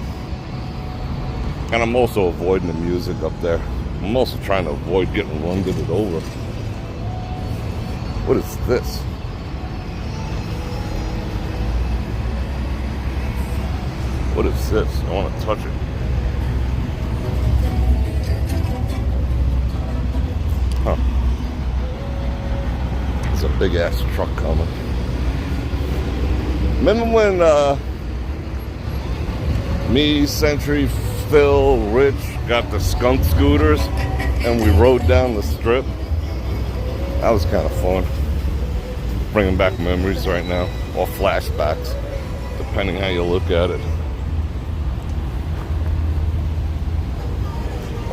And I'm also avoiding the music up there. I'm also trying to avoid getting run-ed over. What is this? What is this? I want to touch it. Huh. It's a big ass truck coming. Remember when me, Century, Phil, Rich got the skunk scooters and we rode down the strip? That was kind of fun. Bringing back memories right now, or flashbacks, depending how you look at it.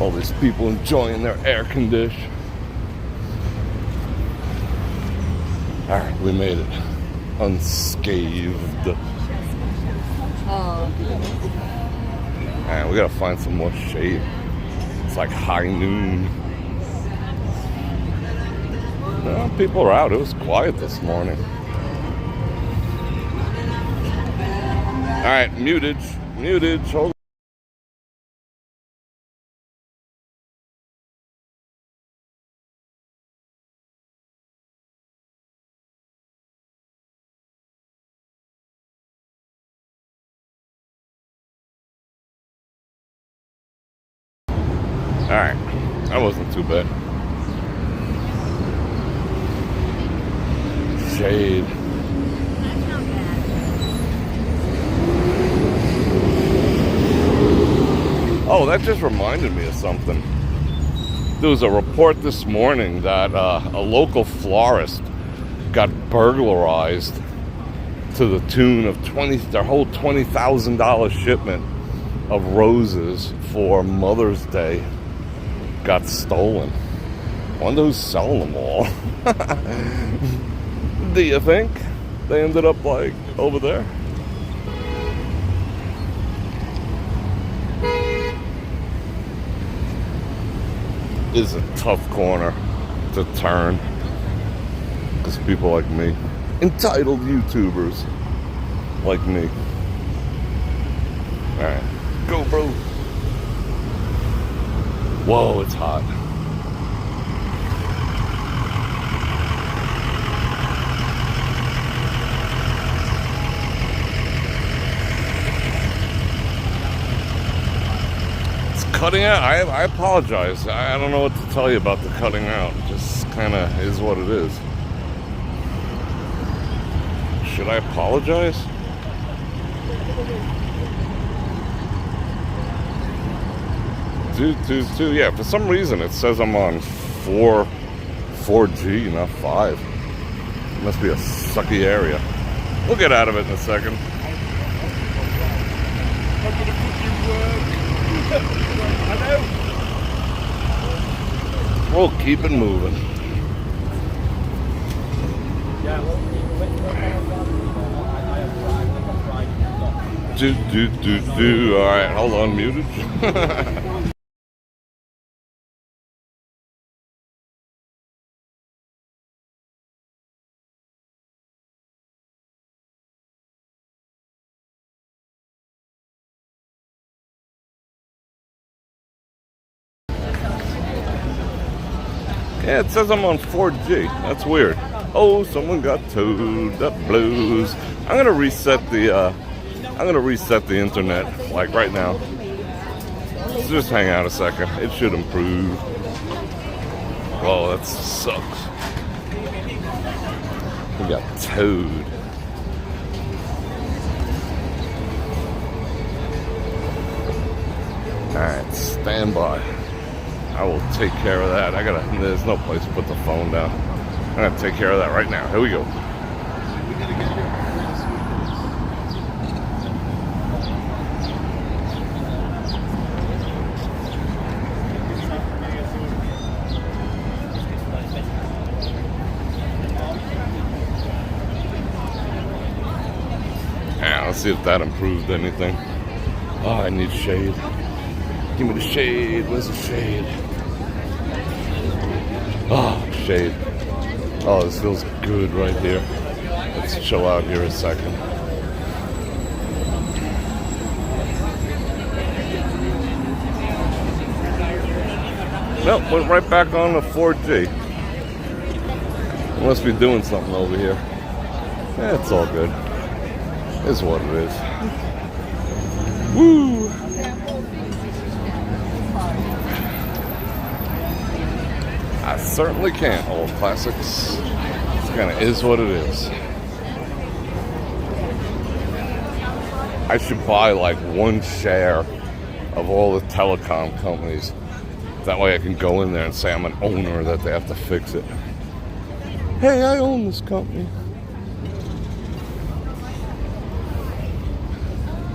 All these people enjoying their air condition. All right, we made it unscathed. Oh. Man, we gotta find some more shade. It's like high noon. No, people are out. It was quiet this morning. All right, mutage. Hold on. All right, that wasn't too bad. Shade. That's not bad. Oh, that just reminded me of something. There was a report this morning that a local florist got burglarized to the tune of their whole $20,000 shipment of roses for Mother's Day got stolen. Wonder who's selling them all. Do you think they ended up like over there? Is a tough corner to turn because people like me, entitled YouTubers like me. All right, go, bro. Whoa, it's hot. Cutting out, I apologize. I don't know what to tell you about the cutting out. It just kind of is what it is. Should I apologize? Dude, yeah, for some reason it says I'm on 4G, not 5. It must be a sucky area. We'll get out of it in a second. We'll keep it moving. Do. All right, hold on, muted. Yeah, it says I'm on 4G. That's weird. Oh, someone got towed. That blues. I'm gonna reset the internet like right now. So just hang out a second. It should improve. Oh, that sucks. We got towed. Alright, stand by. I will take care of that. There's no place to put the phone down. I'm gonna take care of that right now. Here we go. Let's see if that improved anything. Oh, I need shade. Give me the shade. Where's the shade? Oh, shade. Oh, this feels good right here. Let's chill out here a second. Nope, went right back on the 4G. Must be doing something over here. Yeah, it's all good. It's what it is. Woo! I certainly can't, old classics. It kind of is what it is. I should buy like one share of all the telecom companies. That way I can go in there and say I'm an owner, that they have to fix it. Hey, I own this company.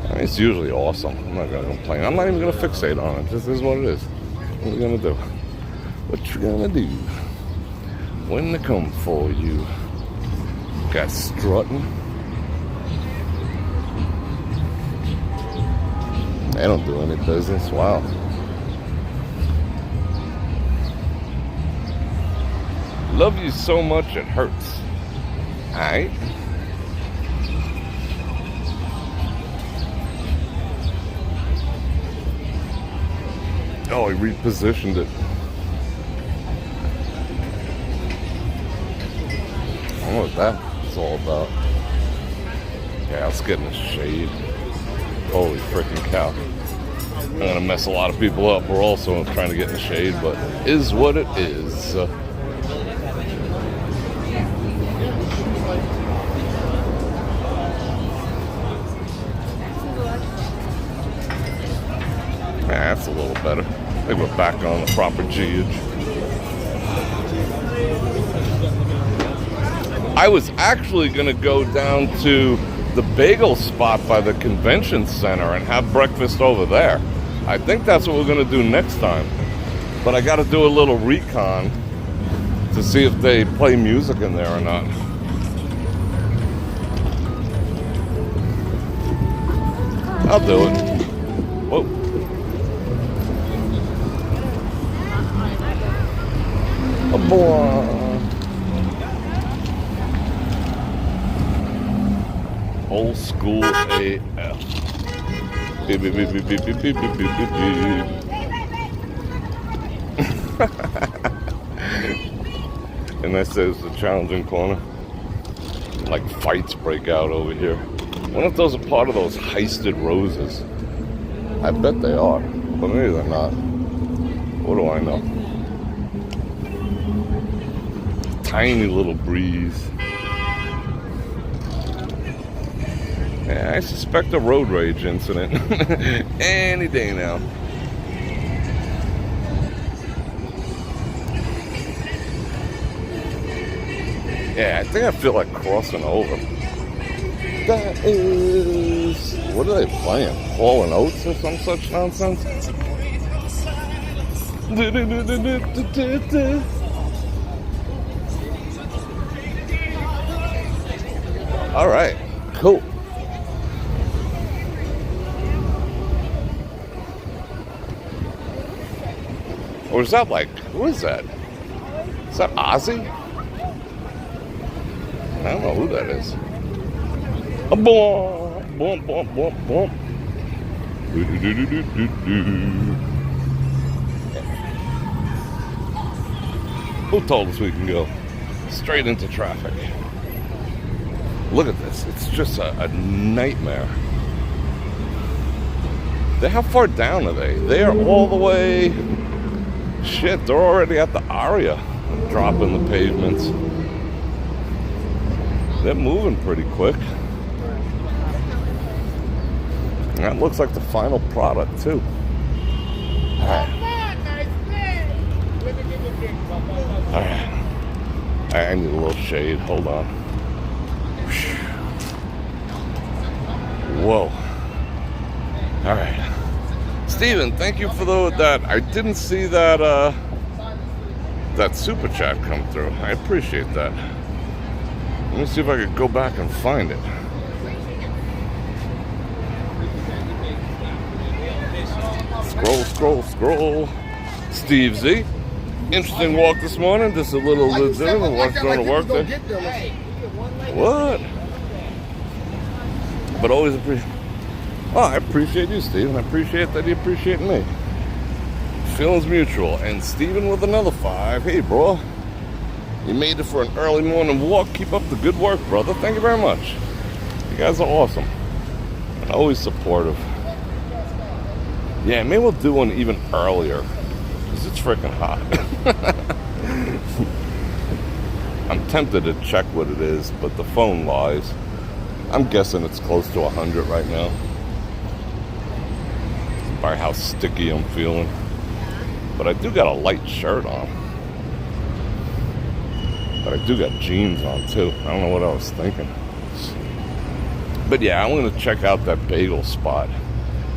I mean, it's usually awesome. I'm not going to complain. I'm not even going to fixate on it. This is what it is. What are you going to do? What you going to do when they come for you? Got strutting. They don't do any business. Wow. Love you so much it hurts. Alright? Oh, he repositioned it. I don't know what that's all about. Yeah, let's get in the shade. Holy freaking cow. I'm gonna mess a lot of people up. We're also trying to get in the shade, but it is what it is. That's a little better. I think we're back on the proper G-age. I was actually going to go down to the bagel spot by the convention center and have breakfast over there. I think that's what we're going to do next time. But I got to do a little recon to see if they play music in there or not. I'll do it. Whoa. A boy. Old school AF. Beep, beep, beep, beep, beep, beep, beep, beep, beep, beep. And that says the challenging corner. Like fights break out over here. I wonder if those are part of those heisted roses. I bet they are, but maybe they're not. What do I know? Tiny little breeze. Yeah, I suspect a road rage incident any day now. Yeah, I think I feel like crossing over. That is... What are they playing? Hall and Oates or some such nonsense? All right, cool. Or is that like, who is that? Is that Ozzy? I don't know who that is. A boom, boom, boom, boom, boom. Who told us we can go straight into traffic? Look at this. It's just a nightmare. How far down are they? They are all the way... Shit, they're already at the aria. Dropping the pavements. They're moving pretty quick. That looks like the final product, too. Alright. Alright. I need a little shade. Hold on. Whoa. Alright. Steven, thank you for that. I didn't see that super chat come through. I appreciate that. Let me see if I could go back and find it. Scroll. Steve Z. Interesting walk this morning. Just a little dinner. Walk going to work there. What? But always appreciate. Oh, I appreciate you, Steven. I appreciate that you appreciate me. Feelings mutual. And Steven with another 5. Hey, bro. You made it for an early morning walk. Keep up the good work, brother. Thank you very much. You guys are awesome. And always supportive. Yeah, maybe we'll do one even earlier. Because it's freaking hot. I'm tempted to check what it is, but the phone lies. I'm guessing it's close to 100 right now. By how sticky I'm feeling. But I do got a light shirt on. But I do got jeans on too. I don't know what I was thinking. But yeah, I'm going to check out that bagel spot.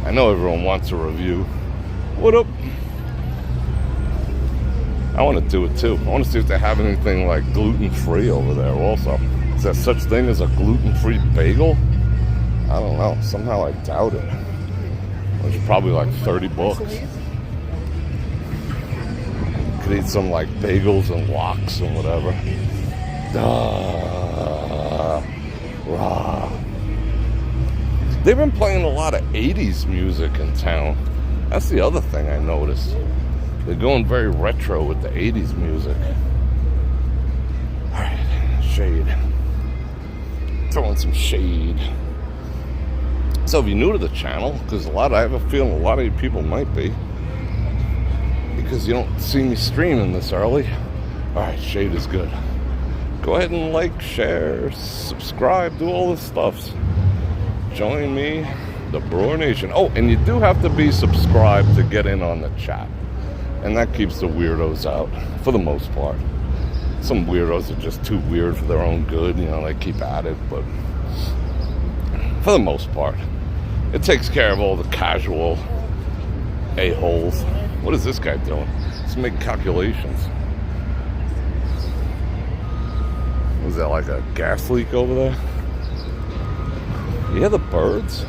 I know everyone wants a review. What up? I want to do it too. I want to see if they have anything like gluten-free over there also. Is there such thing as a gluten-free bagel? I don't know. Somehow I doubt it. It's probably like 30 bucks. Could eat some like bagels and lox and whatever. Rah. They've been playing a lot of 80s music in town. That's the other thing I noticed. They're going very retro with the 80s music. Alright, shade. Throwing some shade. So if you're new to the channel, because I have a feeling a lot of you people might be, because you don't see me streaming this early. Alright, shade is good. Go ahead and like, share, subscribe, do all this stuff. Join me, the Bror Nation. Oh, and you do have to be subscribed to get in on the chat. And that keeps the weirdos out, for the most part. Some weirdos are just too weird for their own good, you know, they keep at it, but for the most part, it takes care of all the casual a-holes. What is this guy doing? He's making calculations. Was that like a gas leak over there? You hear the birds?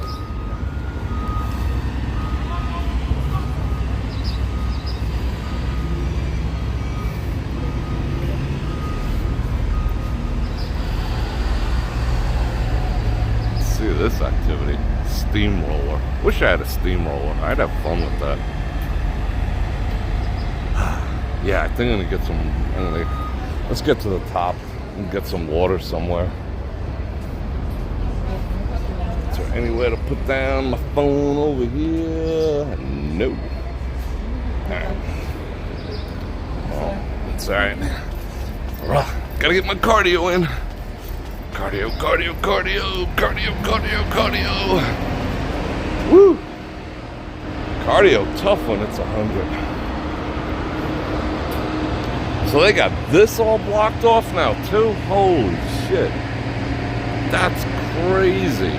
See this activity. Steamroller. Wish I had a steamroller. I'd have fun with that. Yeah, I think I'm gonna get some. Let's get to the top and get some water somewhere. Is there anywhere to put down my phone over here? No. Alright. Oh, it's alright. Gotta get my cardio in. Cardio. Woo! Cardio tough when it's 100. So they got this all blocked off now too? Holy shit. That's crazy.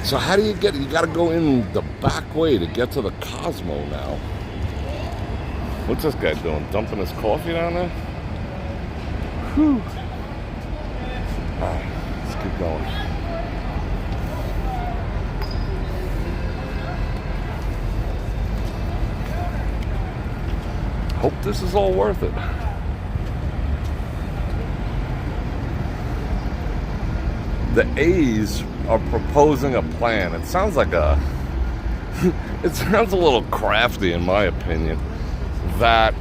So how do you get, you gotta go in the back way to get to the Cosmo now. What's this guy doing? Dumping his coffee down there? Whew. Alright, let's keep going. Hope this is all worth it. The A's are proposing a plan. It sounds like it sounds a little crafty in my opinion. that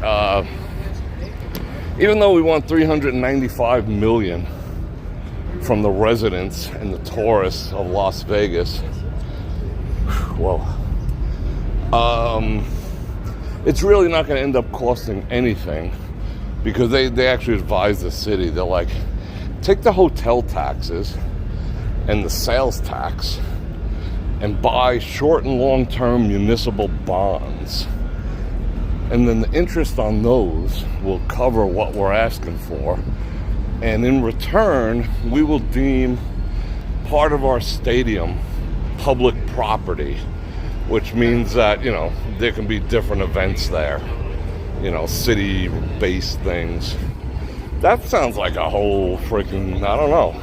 even though we want 395 million from the residents and the tourists of Las Vegas, well, it's really not going to end up costing anything, because they actually advise the city. They're like, take the hotel taxes and the sales tax and buy short and long-term municipal bonds. And then the interest on those will cover what we're asking for. And in return, we will deem part of our stadium public property, which means that, you know, there can be different events there, you know, city-based things. That sounds like a whole freaking, I don't know.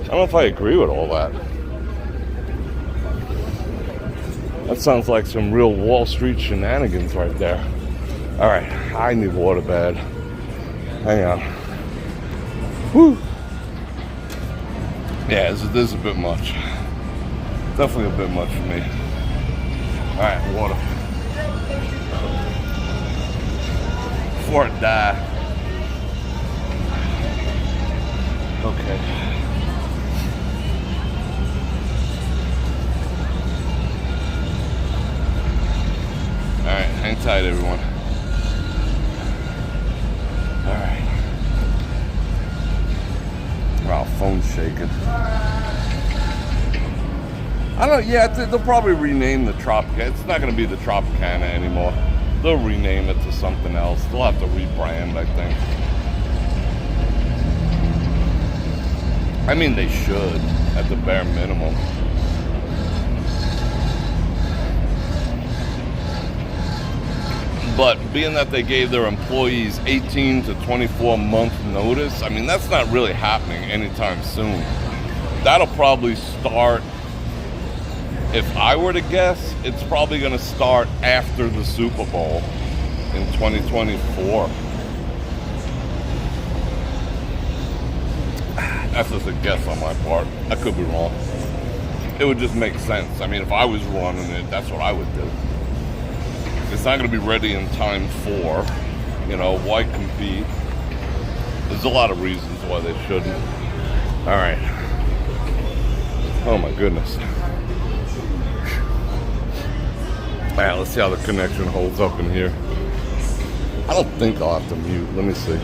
I don't know if I agree with all that. That sounds like some real Wall Street shenanigans right there. All right, I need water bad. Hang on. Whew. Yeah, this is a bit much. Definitely a bit much for me. All right, water. Before I die. Okay. All right, hang tight, everyone. All right. Wow, phone's shaking. I don't. Yeah, they'll probably rename the Tropicana. It's not going to be the Tropicana anymore. They'll rename it to something else. They'll have to rebrand, I think. I mean, they should, at the bare minimum. But being that they gave their employees 18 to 24 month notice, I mean, that's not really happening anytime soon. That'll probably start, if I were to guess, it's probably going to start after the Super Bowl in 2024. That's just a guess on my part. I could be wrong. It would just make sense. I mean, if I was running it, that's what I would do. It's not going to be ready in time for, you know, why compete? There's a lot of reasons why they shouldn't. All right. Oh my goodness. All right, let's see how the connection holds up in here. I don't think I'll have to mute. Let me see.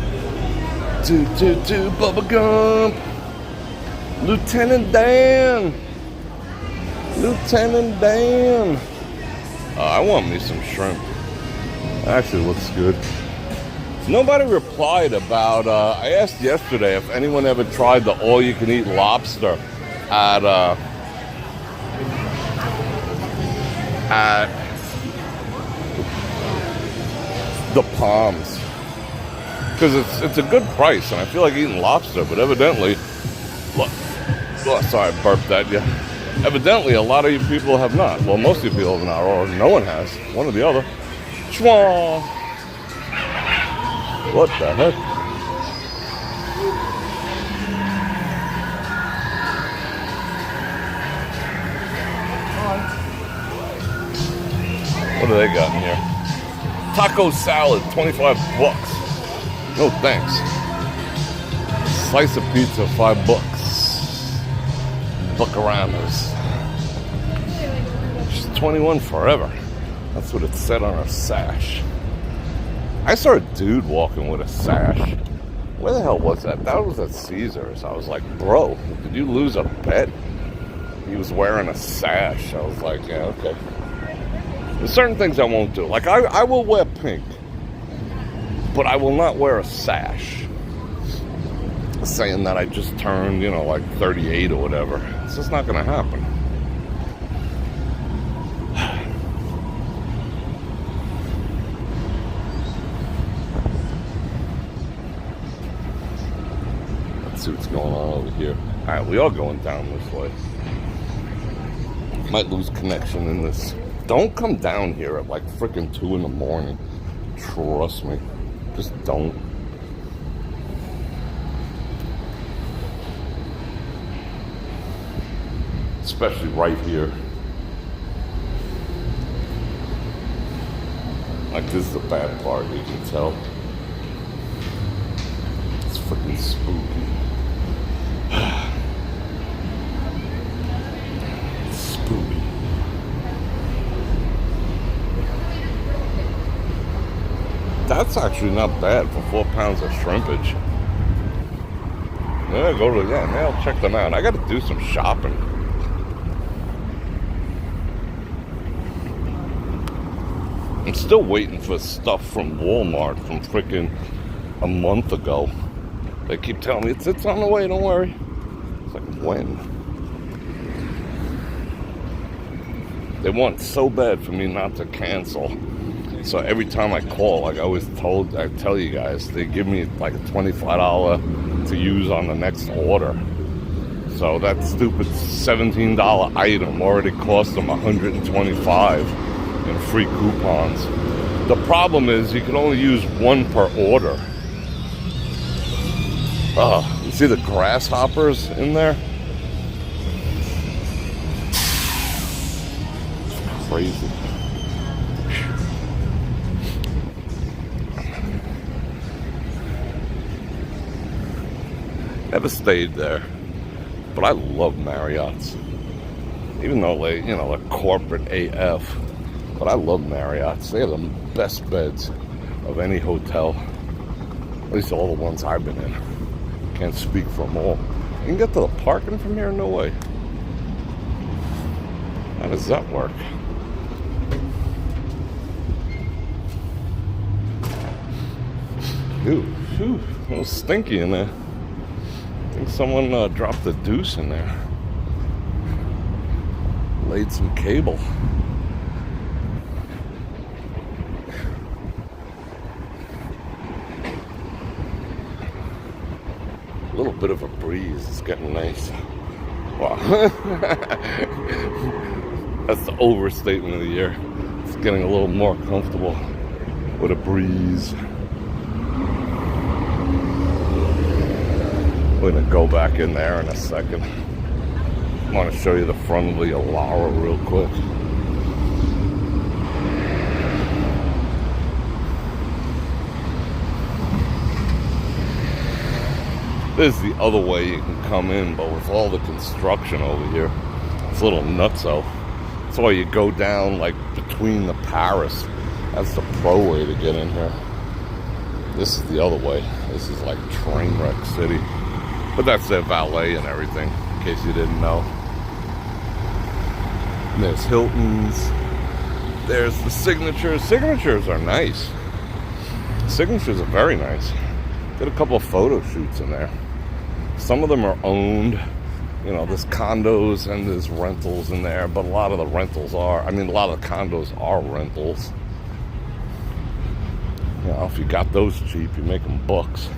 Bubba Gump. Lieutenant Dan. Lieutenant Dan. I want me some shrimp. Actually looks good. Nobody replied about, I asked yesterday if anyone ever tried the all-you-can-eat lobster at the Palms. Because it's a good price, and I feel like eating lobster, but evidently, look, oh, sorry, I burped at you. Evidently, a lot of you people have not. Well, most of you people have not, or no one has. One or the other. Schwa! What the heck? What do they got in here? Taco salad, 25 bucks. No thanks. Slice of pizza, $5. Bucaramas. She's 21 forever. That's what it said on her sash. I saw a dude walking with a sash. Where the hell was that? That was at Caesars. I was like, bro, did you lose a bet? He was wearing a sash. I was like, yeah, okay. There's certain things I won't do. Like, I will wear pink, but I will not wear a sash. Saying that I just turned, you know, like 38 or whatever. It's just not going to happen. Let's see what's going on over here. All right, we are going down this way. Might lose connection in this. Don't come down here at like freaking 2 in the morning. Trust me. Just don't. Especially right here. Like, this is the bad part, you can tell. It's freaking spooky. It's spooky. That's actually not bad for 4 pounds of shrimpage. Yeah, I'll check them out. I gotta do some shopping. I'm still waiting for stuff from Walmart from freaking a month ago. They keep telling me it's on the way, don't worry. It's like, when? They want so bad for me not to cancel. So every time I call, like I tell you guys, they give me like a $25 to use on the next order. So that stupid $17 item already cost them $125 in free coupons. The problem is you can only use one per order. You see the grasshoppers in there? It's crazy. Never stayed there, but I love Marriott's. Even though they're corporate AF, but I love Marriott's. They have the best beds of any hotel, at least all the ones I've been in. Can't speak for them all. You can get to the parking from here? No way. How does that work? Ooh, a little stinky in there. I think someone dropped the deuce in there. Laid some cable. A little bit of a breeze. It's getting nice. Wow. That's the overstatement of the year. It's getting a little more comfortable with a breeze. We're gonna go back in there in a second. I want to show you the front of the Alara real quick. This is the other way you can come in, but with all the construction over here, it's a little nutso. That's why you go down like between the Paris. That's the pro way to get in here. This is the other way. This is like train wreck city. But that's their valet and everything, in case you didn't know. And there's Hilton's. There's the Signatures. Signatures are nice. Signatures are very nice. Did a couple of photo shoots in there. Some of them are owned. There's condos and there's rentals in there. But a lot of the rentals are, a lot of the condos are rentals. If you got those cheap, you make them bucks.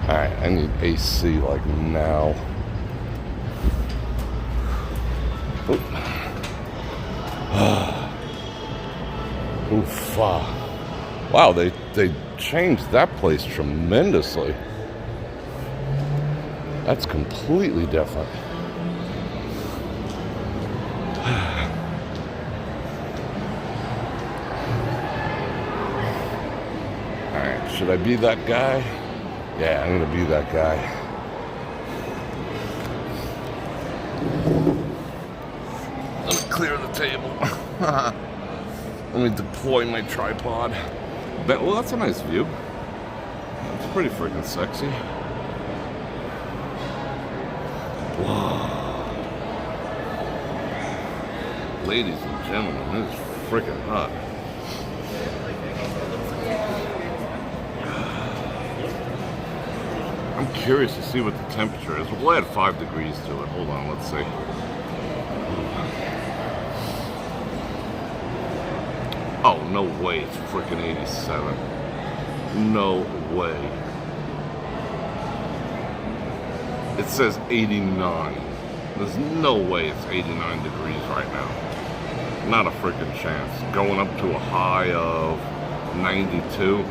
Alright, I need AC like now. Oof. Wow, they changed that place tremendously. That's completely different. Alright, should I be that guy? Yeah, I'm gonna be that guy. Let me clear the table. Let me deploy my tripod. Well, that's a nice view. That's pretty freaking sexy. Wow. Ladies and gentlemen, this is freaking hot. I'm curious to see what the temperature is. We'll add 5 degrees to it. Hold on, let's see. Oh, no way. It's freaking 87. No way. It says 89. There's no way it's 89 degrees right now. Not a freaking chance. Going up to a high of 92.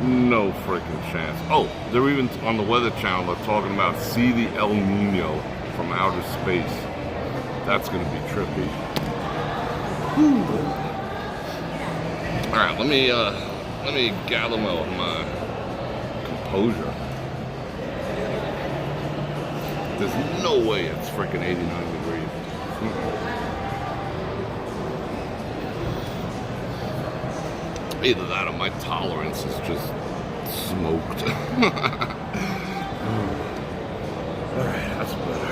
No freaking chance. Oh, they're even on the Weather Channel. They're talking about see the El Nino from outer space. That's going to be trippy. Whew. All right, let me gather my composure. There's no way it's freaking 89 degrees. Either that or my tolerance is just smoked. Alright, that's better.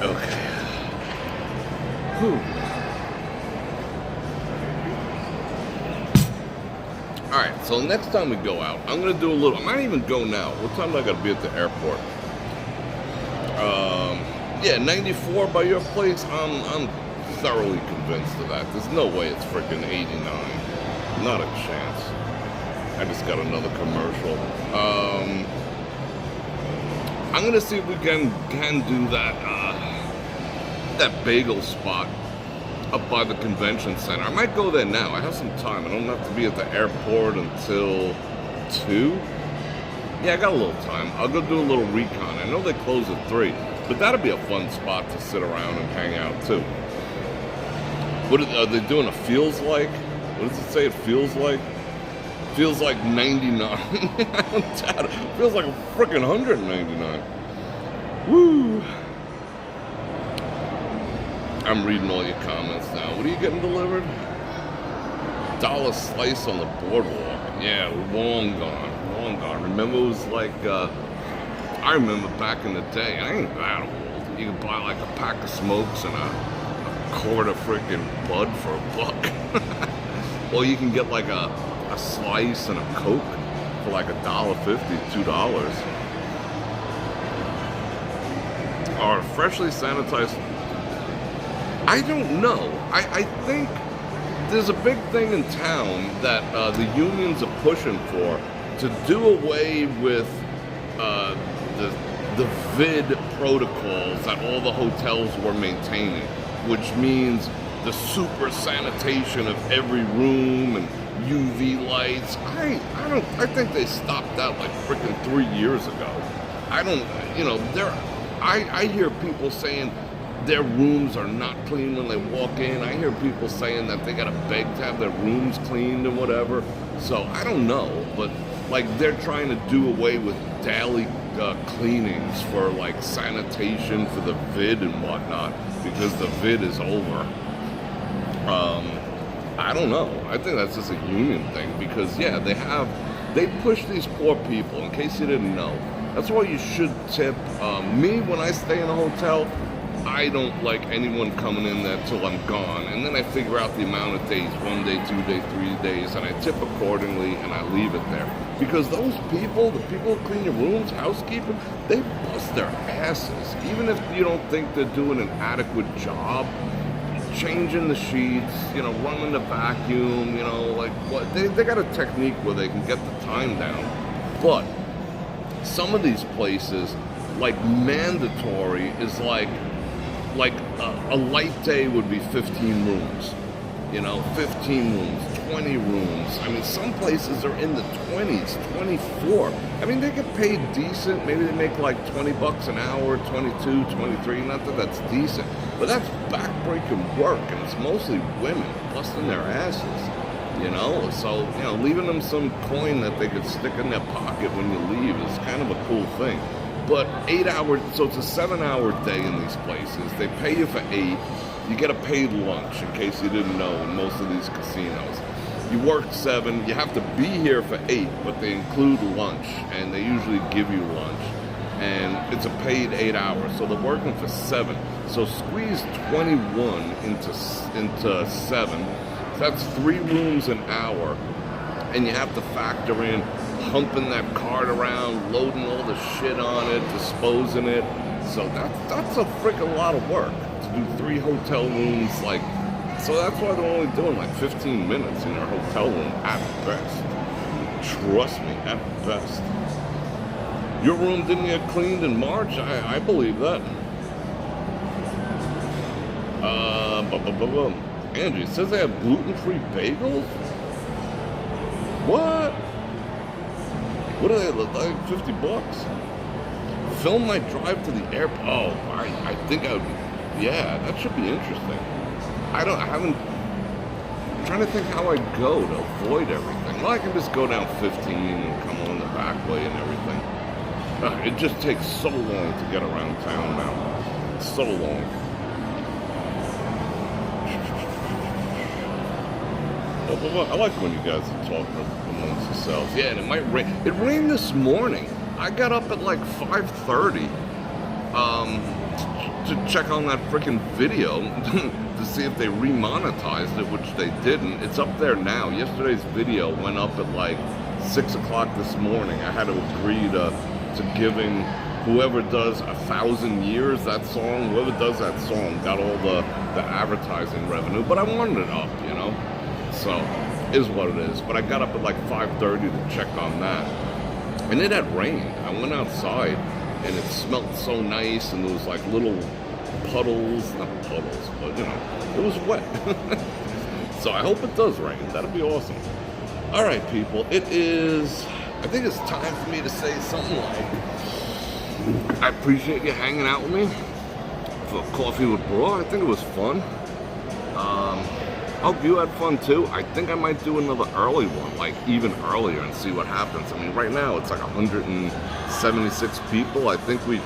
Okay. Whew. Alright, so next time we go out, I'm going to do a little, I might even go now. What time do I got to be at the airport? Yeah, 94 by your place. I'm thoroughly convinced of that. There's no way it's freaking 89. Not a chance. I just got another commercial. I'm gonna see if we can do that bagel spot up by the convention center. I might go there now. I have some time. I don't have to be at the airport until 2. Yeah, I got a little time. I'll go do a little recon. I know they close at 3, but that'll be a fun spot to sit around and hang out too. What are they doing? A feels like? What does it say? It feels like? Feels like 99. It feels like a freaking 199. Woo! I'm reading all your comments now. What are you getting delivered? $1 slice on the boardwalk. Yeah, long gone. Long gone. Remember it was like, I remember back in the day, I ain't that old. You could buy like a pack of smokes and a quart of freaking bud for $1. Or you can get like a slice and a Coke for like $1.50, $2. Or freshly sanitized. I don't know. I think there's a big thing in town that the unions are pushing for to do away with the vid protocols that all the hotels were maintaining, which means the super sanitation of every room and UV lights. I think they stopped that like freaking 3 years ago. I hear people saying their rooms are not clean when they walk in. I hear people saying that they gotta beg to have their rooms cleaned and whatever. So I don't know, but like they're trying to do away with daily cleanings for like sanitation for the vid and whatnot because the vid is over. I don't know. I think that's just a union thing because yeah, they push these poor people. In case you didn't know, that's why you should tip. Me, when I stay in a hotel, I don't like anyone coming in there till I'm gone, and then I figure out the amount of days, 1 day, 2 days, 3 days, and I tip accordingly, and I leave it there. Because those people, the people who clean your rooms, housekeeping, they bust their asses. Even if you don't think they're doing an adequate job, changing the sheets, running the vacuum, like what, they got a technique where they can get the time down. But some of these places, like mandatory, is like a light day would be 15 rooms, 15 rooms, 20 rooms. I mean, some places are in the 20s, 24. I mean, they get paid decent. Maybe they make like $20 an hour, 22, 23. Not that that's decent, but that's backbreaking work, and it's mostly women busting their asses, So, leaving them some coin that they could stick in their pocket when you leave is kind of a cool thing. But 8 hours, so it's a 7-hour day in these places. They pay you for 8. You get a paid lunch, in case you didn't know, in most of these casinos. You work 7, you have to be here for 8, but they include lunch, and they usually give you lunch. And it's a paid 8 hours, so they're working for 7. So squeeze 21 into 7. That's 3 rooms an hour, and you have to factor in humping that cart around, loading all the shit on it, disposing it. So that's a freaking lot of work to do 3 hotel rooms. So that's why they're only doing like 15 minutes in their hotel room at best. Trust me, at best. Your room didn't get cleaned in March? I believe that. Angie, it says they have gluten-free bagels? What? What do they look like? $50? Film my drive to the airport. Oh, I think I would. Yeah, that should be interesting. I haven't. I'm trying to think how I go to avoid everything. Well, I can just go down 15 and come on the back way and everything. It just takes so long to get around town now. So long. I like when you guys are talking amongst yourselves. Yeah, and it might rain. It rained this morning. I got up at like 5:30 to check on that freaking video to see if they remonetized it, which they didn't. It's up there now. Yesterday's video went up at like 6 o'clock this morning. I had to agree to giving whoever does 1,000 Years, that song, whoever does that song got all the advertising revenue, but I wanted it up, you know? So, is what it is. But I got up at like 5:30 to check on that. And it had rained. I went outside and it smelled so nice, and there was like little puddles, not puddles, but you know, it was wet. So I hope it does rain. That'd be awesome. All right, people, it is, I think it's time for me to say something like, I appreciate you hanging out with me for Coffee with Bror. I think it was fun. I hope you had fun too. I think I might do another early one, like even earlier, and see what happens. I mean, right now it's like 176 people. I think we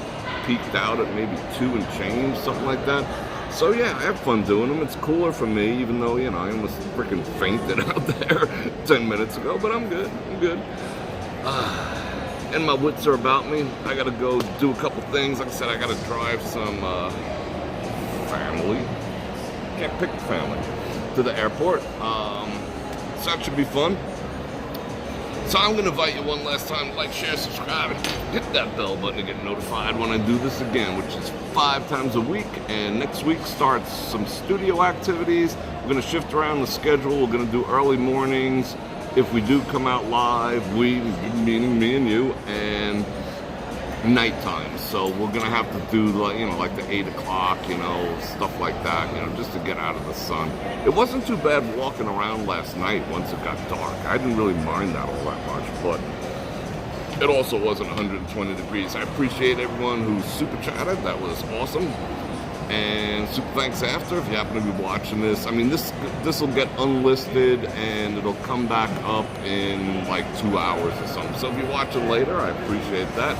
peaked out at maybe 2 and change, something like that. So yeah, I have fun doing them. It's cooler for me, even though, you know, I almost freaking fainted out there 10 minutes ago, but I'm good. I'm good. And my wits are about me. I gotta go do a couple things. Like I said, I gotta drive some family. Can't pick the family. To the airport. So that should be fun. So I'm gonna invite you one last time to like, share, subscribe, and hit that bell button to get notified when I do this again, which is 5 times a week. And next week starts some studio activities. We're gonna shift around the schedule. We're gonna do early mornings. If we do come out live, we, meaning me and you, and nighttime. So we're gonna have to do like, you know, like the 8 o'clock, you know, stuff like that, you know, just to get out of the sun. It wasn't too bad walking around last night once it got dark. I didn't really mind that all that much, but it also wasn't 120 degrees. I appreciate everyone who super chatted. That was awesome. And super thanks after, if you happen to be watching this. I mean, this will get unlisted and it'll come back up in like 2 hours or something. So if you watch it later, I appreciate that.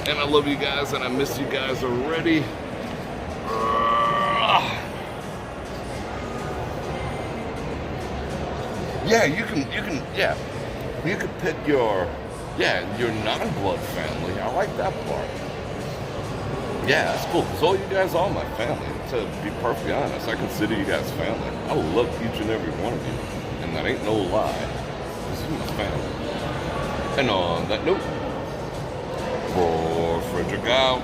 And I love you guys, and I miss you guys already. Yeah, you can pick your non-blood family. I like that part. Yeah, that's cool. So you guys are my family. To be perfectly honest, I consider you guys family. I love each and every one of you, and that ain't no lie. This is my family. And on that note, Bror Fredrik out.